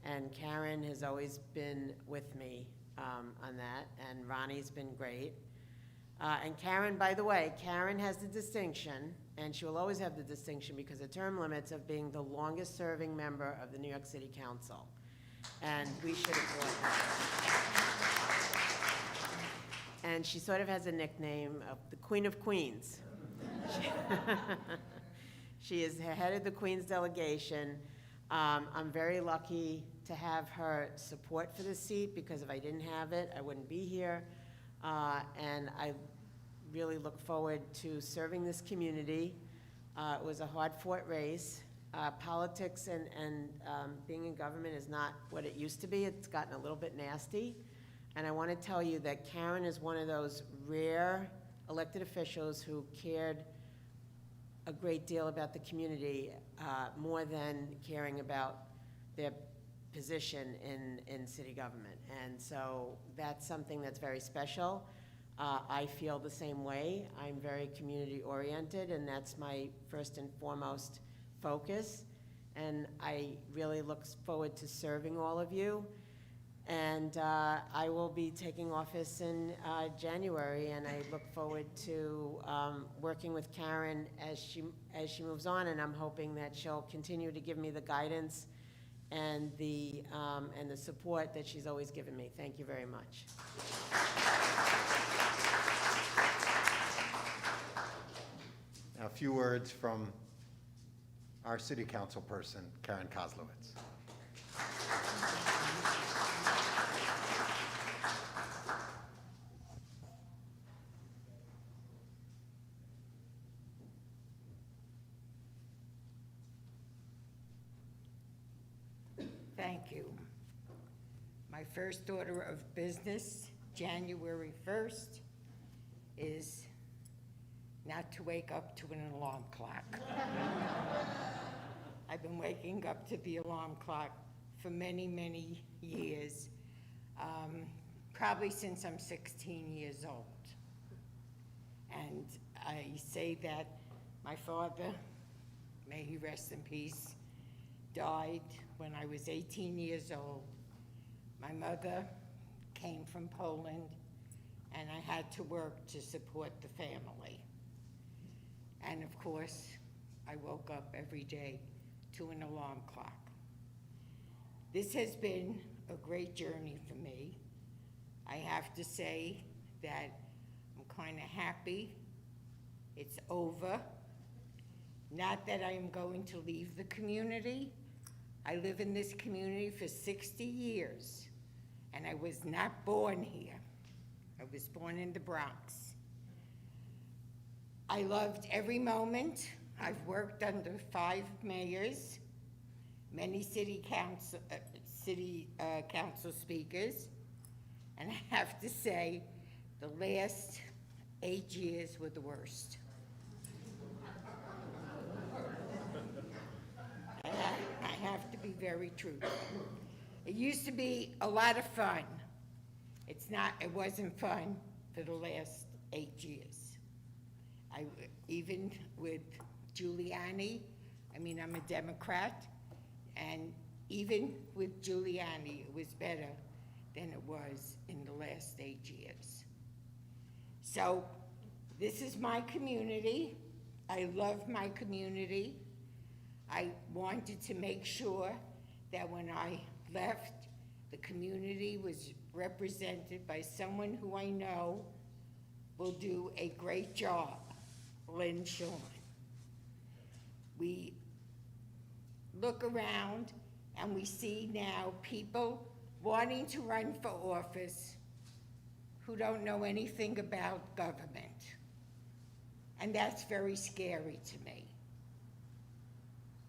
And Karen has always been with me on that, and Ronnie's been great. And Karen, by the way, Karen has the distinction, and she will always have the distinction because of term limits, of being the longest serving member of the New York City Council. And we should applaud her. And she sort of has a nickname of the Queen of Queens. She is the head of the Queens delegation. I'm very lucky to have her support for the seat, because if I didn't have it, I wouldn't be here. And I really look forward to serving this community. It was a hard-fought race. Politics and being in government is not what it used to be. It's gotten a little bit nasty. And I want to tell you that Karen is one of those rare elected officials who cared a great deal about the community, more than caring about their position in city government. And so that's something that's very special. I feel the same way. I'm very community-oriented, and that's my first and foremost focus. And I really look forward to serving all of you. And I will be taking office in January, and I look forward to working with Karen as she moves on, and I'm hoping that she'll continue to give me the guidance and the support that she's always given me. Thank you very much. Now, a few words from our city council person, Karen Koslowitz. Thank you. My first order of business, January 1st, is not to wake up to an alarm clock. I've been waking up to the alarm clock for many, many years, probably since I'm 16 years old. And I say that my father, may he rest in peace, died when I was 18 years old. My mother came from Poland, and I had to work to support the family. And of course, I woke up every day to an alarm clock. This has been a great journey for me. I have to say that I'm kind of happy it's over. Not that I am going to leave the community. I live in this community for 60 years, and I was not born here. I was born in the Bronx. I loved every moment. I've worked under 5 mayors, many city council speakers, and I have to say, the last 8 years were the worst. I have to be very truthful. It used to be a lot of fun. It wasn't fun for the last 8 years. Even with Giuliani, I'm a Democrat, and even with Giuliani, it was better than it was in the last 8 years. So this is my community. I love my community. I wanted to make sure that when I left, the community was represented by someone who I know will do a great job, Lynn Shawn. We look around and we see now people wanting to run for office who don't know anything about government. And that's very scary to me.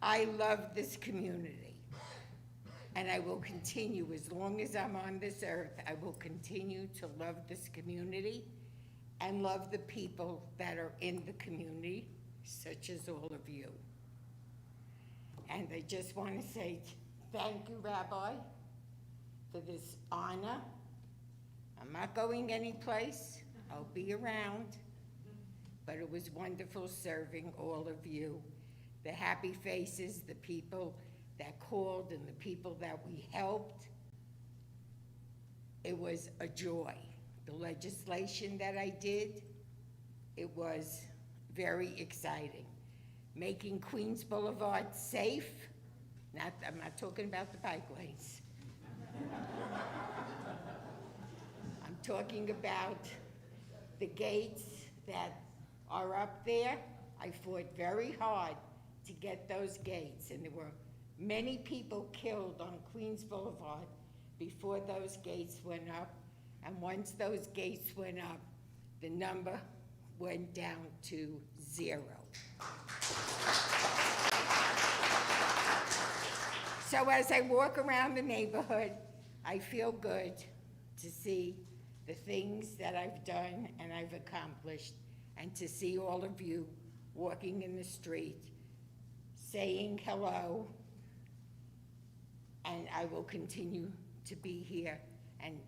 I love this community, and I will continue, as long as I'm on this earth, I will continue to love this community and love the people that are in the community, such as all of you. And I just want to say thank you, Rabbi, for this honor. I'm not going anyplace. I'll be around. But it was wonderful serving all of you. The happy faces, the people that called and the people that we helped. It was a joy. The legislation that I did, it was very exciting. Making Queens Boulevard safe, I'm not talking about the bike lanes. I'm talking about the gates that are up there. I fought very hard to get those gates, and there were many people killed on Queens Boulevard before those gates went up, and once those gates went up, the number went down to 0. So as I walk around the neighborhood, I feel good to see the things that I've done and I've accomplished, and to see all of you walking in the street, saying hello, And I will continue to be here and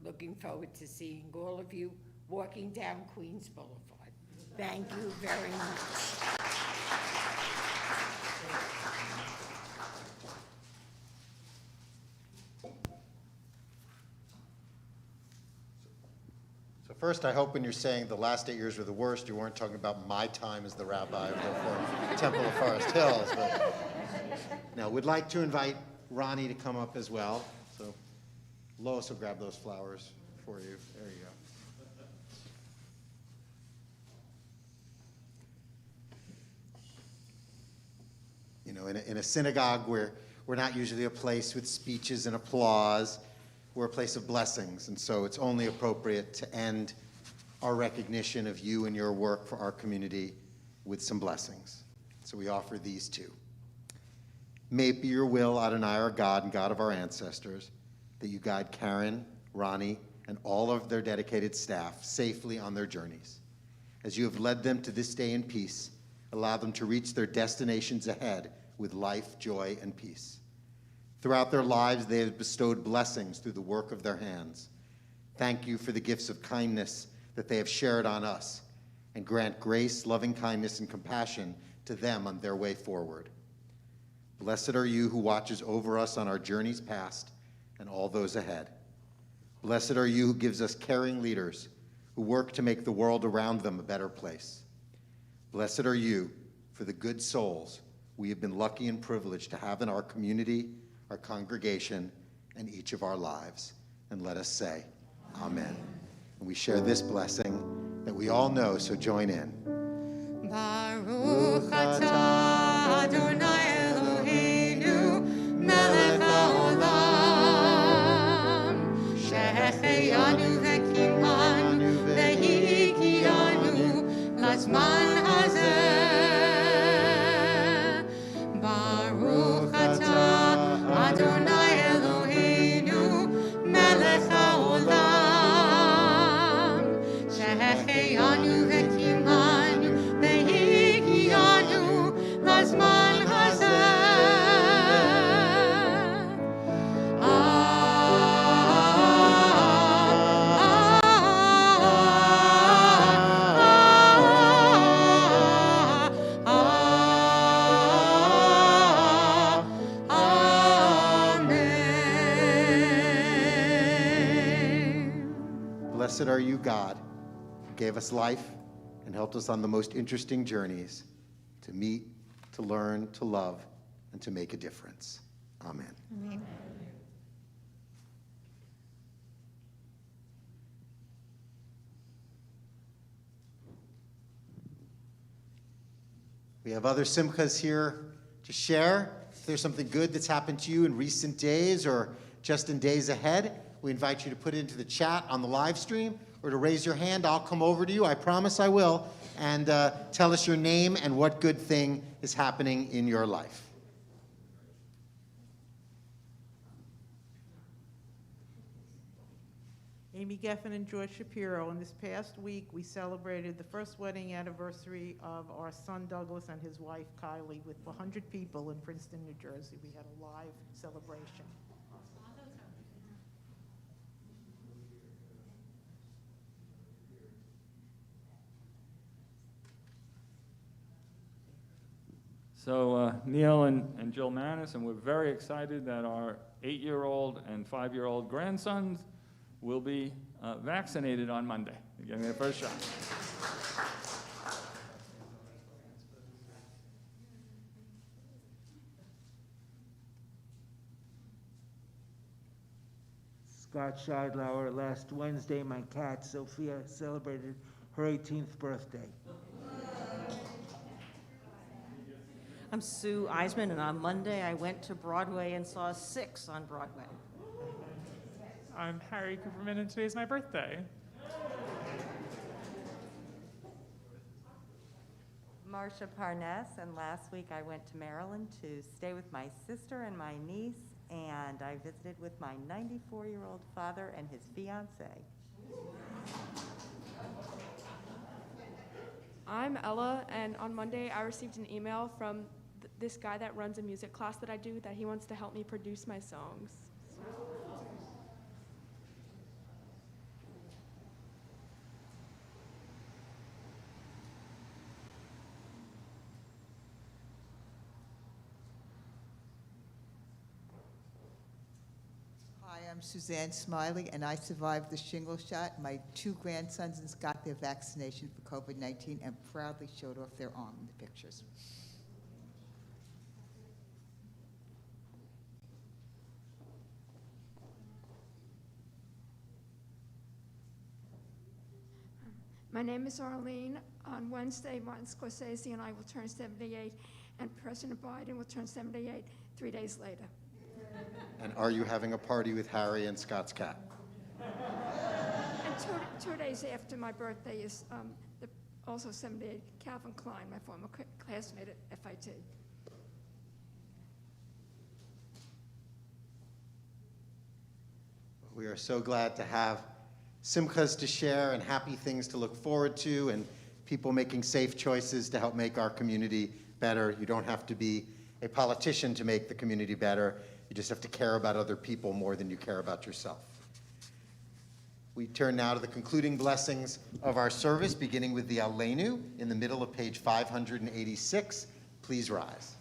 looking forward to seeing all of you walking down Queens Boulevard. Thank you very much. So first, I hope when you're saying the last 8 years were the worst, you weren't talking about my time as the rabbi of the Temple of Forest Hills. But now, we'd like to invite Ronnie to come up as well. So Lois will grab those flowers for you. There you go. You know, in a synagogue where we're not usually a place with speeches and applause, we're a place of blessings. And so it's only appropriate to end our recognition of you and your work for our community with some blessings. So we offer these two. May it be your will, Adonai, our God and God of our ancestors, that you guide Karen, Ronnie, and all of their dedicated staff safely on their journeys. As you have led them to this day in peace, allow them to reach their destinations ahead with life, joy, and peace. Throughout their lives, they have bestowed blessings through the work of their hands. Thank you for the gifts of kindness that they have shared on us, and grant grace, loving kindness, and compassion to them on their way forward. Blessed are you who watches over us on our journeys past and all those ahead. Blessed are you who gives us caring leaders who work to make the world around them a better place. Blessed are you for the good souls we have been lucky and privileged to have in our community, our congregation, and each of our lives. And let us say, Amen. And we share this blessing that we all know, so join in. Baruch atah Adonai Eloheinu melech haolam שהחיינו וקיימנו והגיענו לזמן הזה. Baruch atah Adonai Eloheinu melech haolam שהחיינו וקיימנו והגיענו לזמן הזה. Blessed are you, God, who gave us life and helped us on the most interesting journeys to meet, to learn, to love, and to make a difference. Amen. Amen. We have other simchas here to share. If there's something good that's happened to you in recent days or just in days ahead, we invite you to put it into the chat on the live stream or to raise your hand. I'll come over to you, I promise I will, and tell us your name and what good thing is happening in your life. Amy Geffen and George Shapiro. And this past week, we celebrated the first wedding anniversary of our son Douglas and his wife Kylie with 100 people in Princeton, New Jersey. We had a live celebration. So Neil and Jill Manis, and we're very excited that our 8-year-old and 5-year-old grandsons will be vaccinated on Monday. They're getting their first shot. Scott Scheidlauer. Last Wednesday, my cat, Sophia, celebrated her 18th birthday. I'm Sue Eisman, and on Monday I went to Broadway and saw Six on Broadway. I'm Harry Cooperman, and today's my birthday. Marcia Parness, and last week I went to Maryland to stay with my sister and my niece, and I visited with my 94-year-old father and his fiancée. I'm Ella, and on Monday I received an email from this guy that runs a music class that I do, that he wants to help me produce my songs. Hi, I'm Suzanne Smiley, and I survived the shingle shot. My 2 grandsons got their vaccination for COVID-19 and proudly showed off their arm in the pictures. My name is Arlene. On Wednesday, Martin Scorsese and I will turn 78, and President Biden will turn 78 3 days later. And are you having a party with Harry and Scott's cat? And 2 days after my birthday is also 78, Calvin Klein, my former classmate at FIT. We are so glad to have simchas to share and happy things to look forward to and people making safe choices to help make our community better. You don't have to be a politician to make the community better. You just have to care about other people more than you care about yourself. We turn now to the concluding blessings of our service, beginning with the Aleinu in the middle of page 586. Please rise.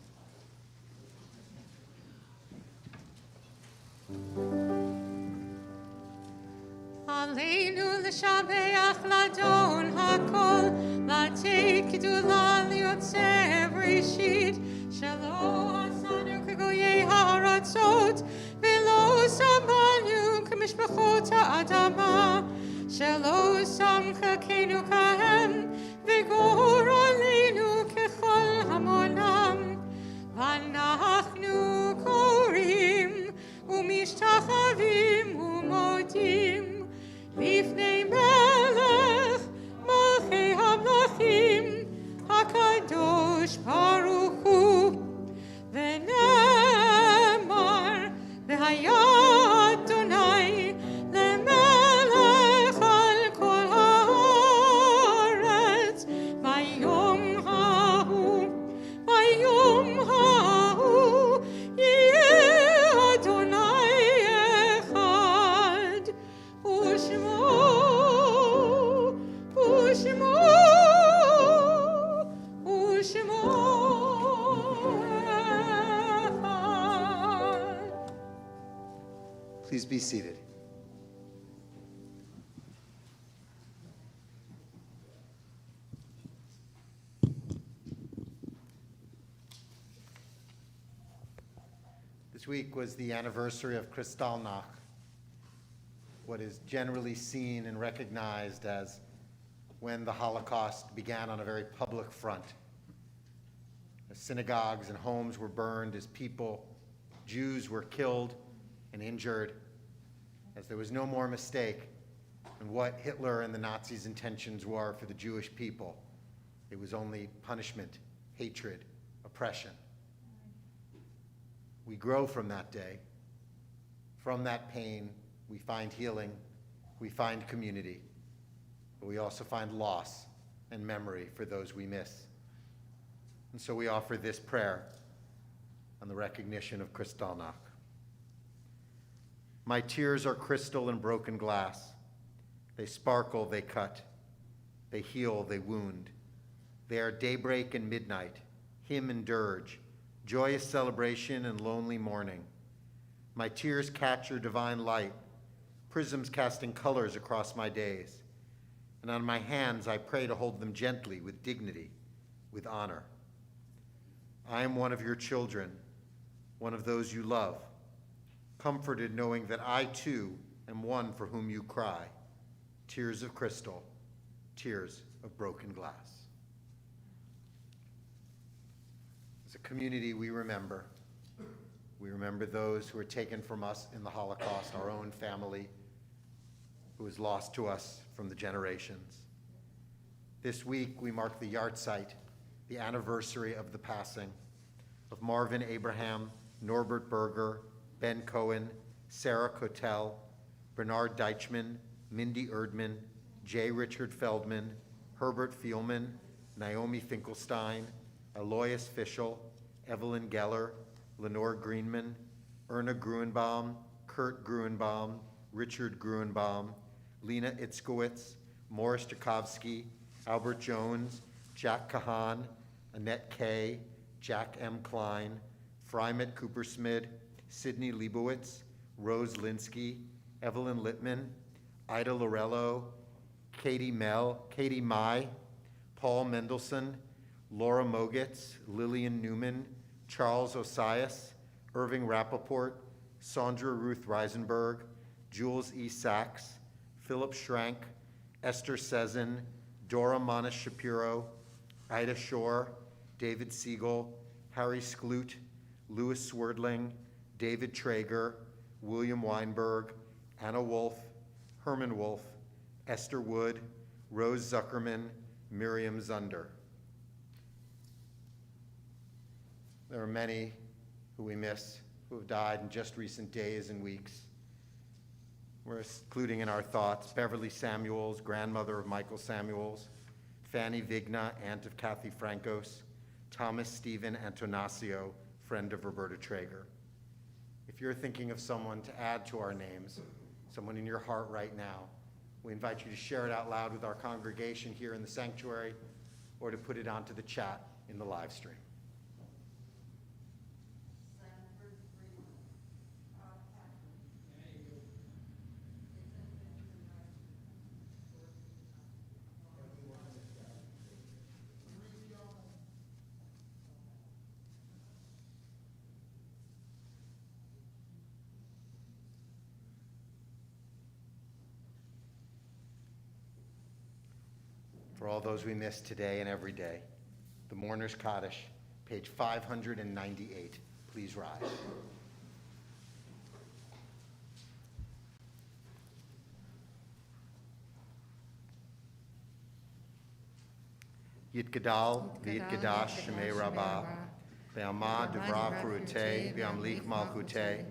עלינו לשבח לדון הכל, לתת גדולה ליוצא בראשית, שלא עשנו כגויי הארצות, ולא שמנו כמשפחות האדמה, שלא שם חלקנו כהם, וגור עלינו ככל המונם, ואנחנו קוראים ומשתחווים ומודים, לפני מלך מלכי המלכים הקדוש ברוך הוא, ונאמר והיה אדוני למלך על כל הארץ ביום ההוא יהיה אדוני אחד ושמו אחד. Please be seated. This week was the anniversary of Kristallnacht, what is generally seen and recognized as when the Holocaust began on a very public front. As synagogues and homes were burned, as people, Jews, were killed and injured, as there was no more mistake in what Hitler and the Nazis' intentions were for the Jewish people. It was only punishment, hatred, oppression. We grow from that day. From that pain, we find healing, we find community, but we also find loss and memory for those we miss. And so we offer this prayer on the recognition of Kristallnacht. My tears are crystal and broken glass. They sparkle, they cut. They heal, they wound. They are daybreak and midnight, hymn and dirge, joyous celebration and lonely mourning. My tears catch your divine light, prisms casting colors across my days. And on my hands I pray to hold them gently, with dignity, with honor. I am one of your children, one of those you love, comforted knowing that I too am one for whom you cry. Tears of crystal, tears of broken glass. As a community, we remember. We remember those who were taken from us in the Holocaust, our own family, who was lost to us from the generations. This week, we mark the yahrzeit, the anniversary of the passing of Marvin Abraham, Norbert Berger, Ben Cohen, Sarah Kotel, Bernard Deichmann, Mindy Erdman, J. Richard Feldman, Herbert Fielman, Naomi Finkelstein, Alois Fischel, Evelyn Geller, Lenore Greenman, Erna Gruenbaum, Kurt Gruenbaum, Richard Gruenbaum, Lena Itzkowitz, Morris Jakovsky, Albert Jones, Jack Kahan, Annette Kay, Jack M. Klein, Freimet Coopersmid, Sidney Leibowitz, Rose Linsky, Evelyn Littman, Ida Lorello, Katie Mai, Paul Mendelson, Laura Mogitz, Lillian Newman, Charles Osias, Irving Rappaport, Sandra Ruth Reisenberg, Jules E. Sachs, Philip Schrank, Esther Sezin, Dora Manis Shapiro, Ida Shore, David Siegel, Harry Skloot, Louis Swerdling, David Traeger, William Weinberg, Anna Wolf, Herman Wolf, Esther Wood, Rose Zuckerman, Miriam Zunder. There are many who we miss who have died in just recent days and weeks. We're including in our thoughts Beverly Samuels, grandmother of Michael Samuels, Fanny Vigna, aunt of Kathy Francos, Thomas Stephen Antonasio, friend of Roberta Traeger. If you're thinking of someone to add to our names, someone in your heart right now, we invite you to share it out loud with our congregation here in the sanctuary or to put it onto the chat in the live stream. For all those we miss today and every day, the Mourner's Kaddish, page 598. Please rise. Yitgadal v'yitgadash shemei Rabbah, be'amad devra pru'utei, be'amlich malchutei,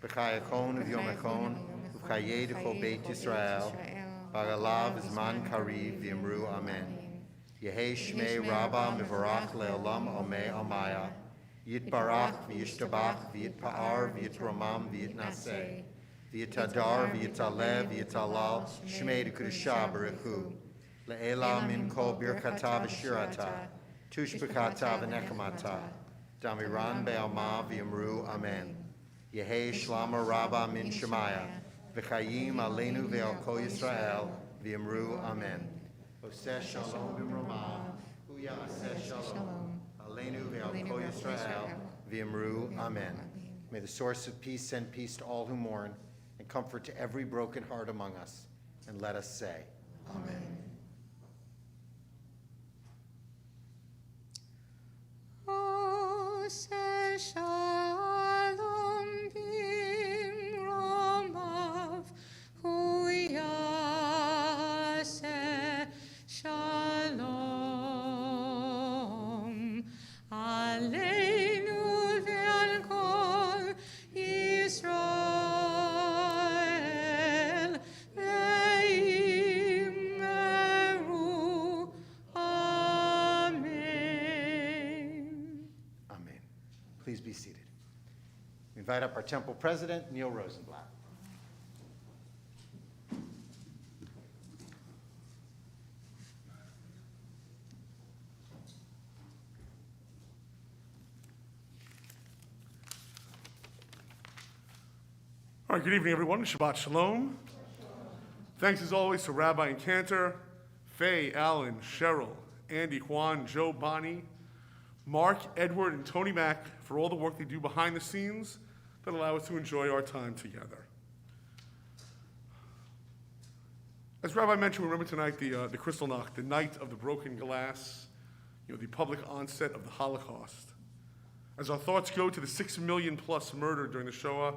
b'chayakon v'yom echon, v'chayei d'chol beit Yisrael, Bagalav Zman Kariv V'Yamru Amen. Yehei Shmei Rabbah Mivarach Le'olam Omei Amaya. Yitbarach V'yishtabach V'yitpa'ar V'yitramam V'yitnaseh. V'yitadar V'yitaleh V'yitalal Shmei D'Kudusha Baruchu. Le'ela Min Kol Birkata V'Shirata. Tushbekata V'Nekamata. Damiran Be'alma V'Yamru Amen. Yehei Shlama Rabbah Min Shemaya. V'chayim aleinu ve'al kol Yisrael, v'yamru amen. Oseh shalom b'mromah, hu ya'aseh shalom. Aleinu ve'al kol Yisrael, v'yamru amen. May the source of peace send peace to all who mourn, and comfort to every broken heart among us. And let us say, amen. Oseh shalom b'mromav, hu ya'aseh shalom. Aleinu ve'al kol Yisrael, ve'immeru amen. Amen. Please be seated. We invite up our temple president, Neil Rosenblatt. All right, good evening, everyone. Shabbat Shalom. Thanks, as always, to Rabbi and Cantor, Faye, Alan, Cheryl, Andy, Juan, Joe, Bonnie, Mark, Edward, and Tony Mack for all the work they do behind the scenes that allow us to enjoy our time together. As Rabbi mentioned, we remember tonight the Kristallnacht, the night of the broken glass, the public onset of the Holocaust. As our thoughts go to the 6 million plus murdered during the Shoah,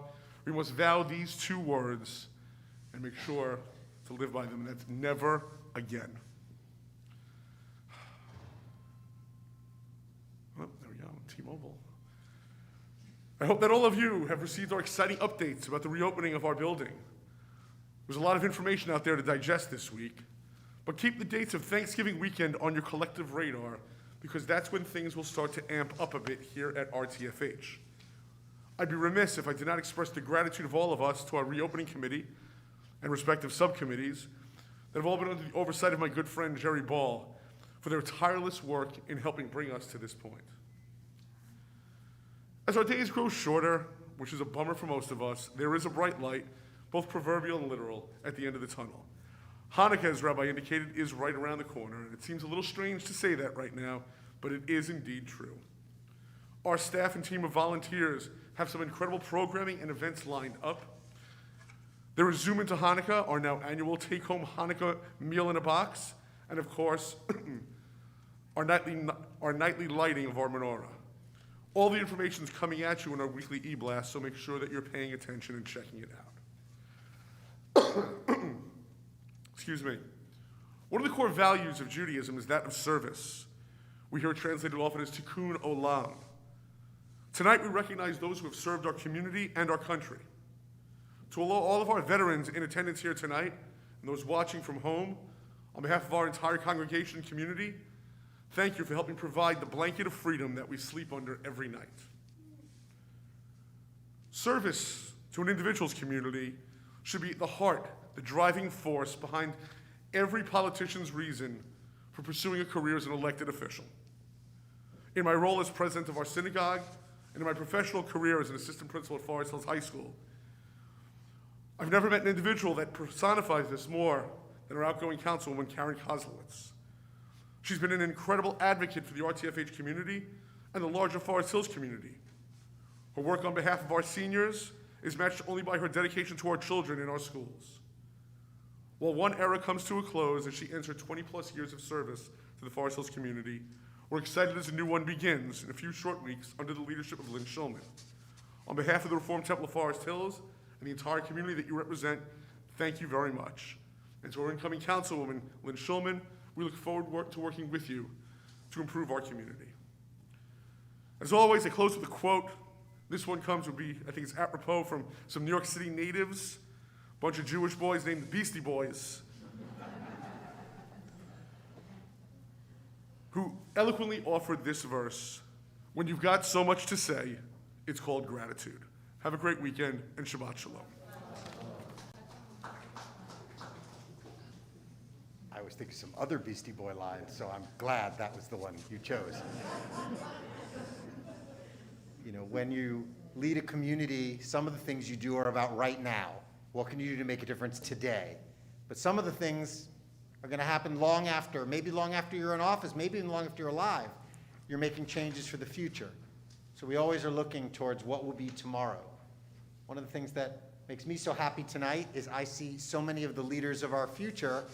we must vow these two words and make sure to live by them, and that's never again. Oh, there we go, T-Mobile. I hope that all of you have received our exciting updates about the reopening of our building. There's a lot of information out there to digest this week, but keep the dates of Thanksgiving weekend on your collective radar, because that's when things will start to amp up a bit here at RTFH. I'd be remiss if I did not express the gratitude of all of us to our reopening committee and respective subcommittees that have all been under the oversight of my good friend Jerry Ball for their tireless work in helping bring us to this point. As our days grow shorter, which is a bummer for most of us, there is a bright light, both proverbial and literal, at the end of the tunnel. Hanukkah, as Rabbi indicated, is right around the corner, and it seems a little strange to say that right now, but it is indeed true. Our staff and team of volunteers have some incredible programming and events lined up. There is Zoom into Hanukkah, our now annual take-home Hanukkah meal in a box, and of course, our nightly lighting of our menorah. All the information is coming at you in our weekly e-blast, so make sure that you're paying attention and checking it out. Excuse me. One of the core values of Judaism is that of service. We hear it translated often as tikkun olam. Tonight we recognize those who have served our community and our country. To all of our veterans in attendance here tonight, and those watching from home, on behalf of our entire congregation and community, thank you for helping provide the blanket of freedom that we sleep under every night. Service to an individual's community should be at the heart, the driving force behind every politician's reason for pursuing a career as an elected official. In my role as president of our synagogue, and in my professional career as an assistant principal at Forest Hills High School, I've never met an individual that personifies this more than our outgoing councilwoman, Karen Koslowitz. She's been an incredible advocate for the RTFH community and the larger Forest Hills community. Her work on behalf of our seniors is matched only by her dedication to our children in our schools. While one era comes to a close as she ends her 20-plus years of service to the Forest Hills community, we're excited as a new one begins in a few short weeks under the leadership of Lynn Shulman. On behalf of the Reformed Temple of Forest Hills and the entire community that you represent, thank you very much. And to our incoming councilwoman, Lynn Shulman, we look forward to working with you to improve our community. As always, I close with a quote. This one would be, I think it's apropos from some New York City natives, a bunch of Jewish boys named the Beastie Boys, who eloquently offered this verse: when you've got so much to say, it's called gratitude. Have a great weekend, and Shabbat Shalom. I was thinking some other Beastie Boy lines, so I'm glad that was the one you chose. You know, when you lead a community, some of the things you do are about right now. What can you do to make a difference today? But some of the things are going to happen long after, maybe long after you're in office, maybe even long after you're alive. You're making changes for the future. So we always are looking towards what will be tomorrow. One of the things that makes me so happy tonight is I see so many of the leaders of our future,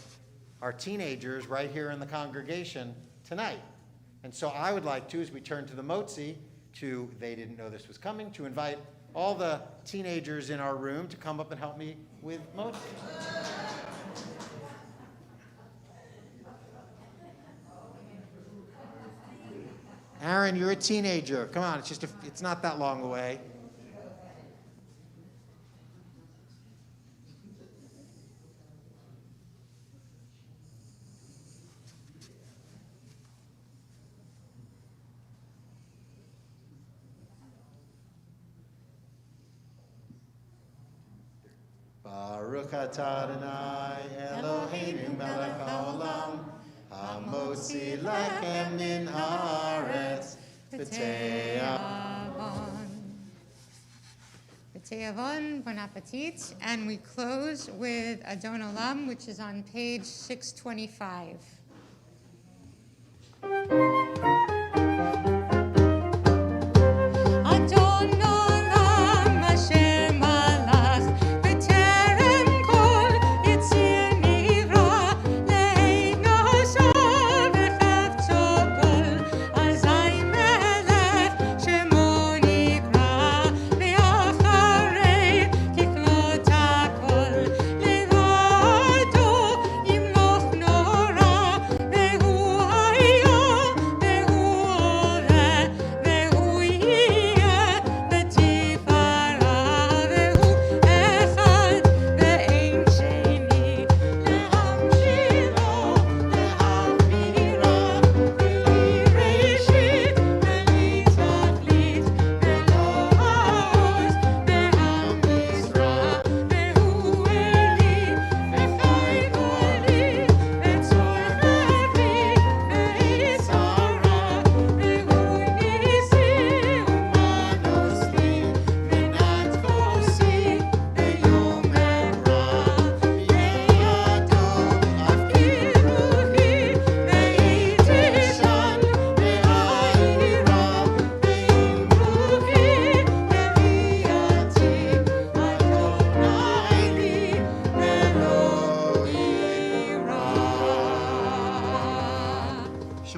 our teenagers, right here in the congregation tonight. And so I would like to, as we turn to the Motzi, they didn't know this was coming, to invite all the teenagers in our room to come up and help me with Motzi. Aaron, you're a teenager. Come on, it's not that long away. Baruch atah Adonai Eloheinu melech haolam hamotzi lechem min haaretz b'te'avon. B'te'avon, bon appetit. And we close with Adon Olam, which is on page 625.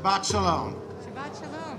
Shabbat Shalom. Shabbat Shalom.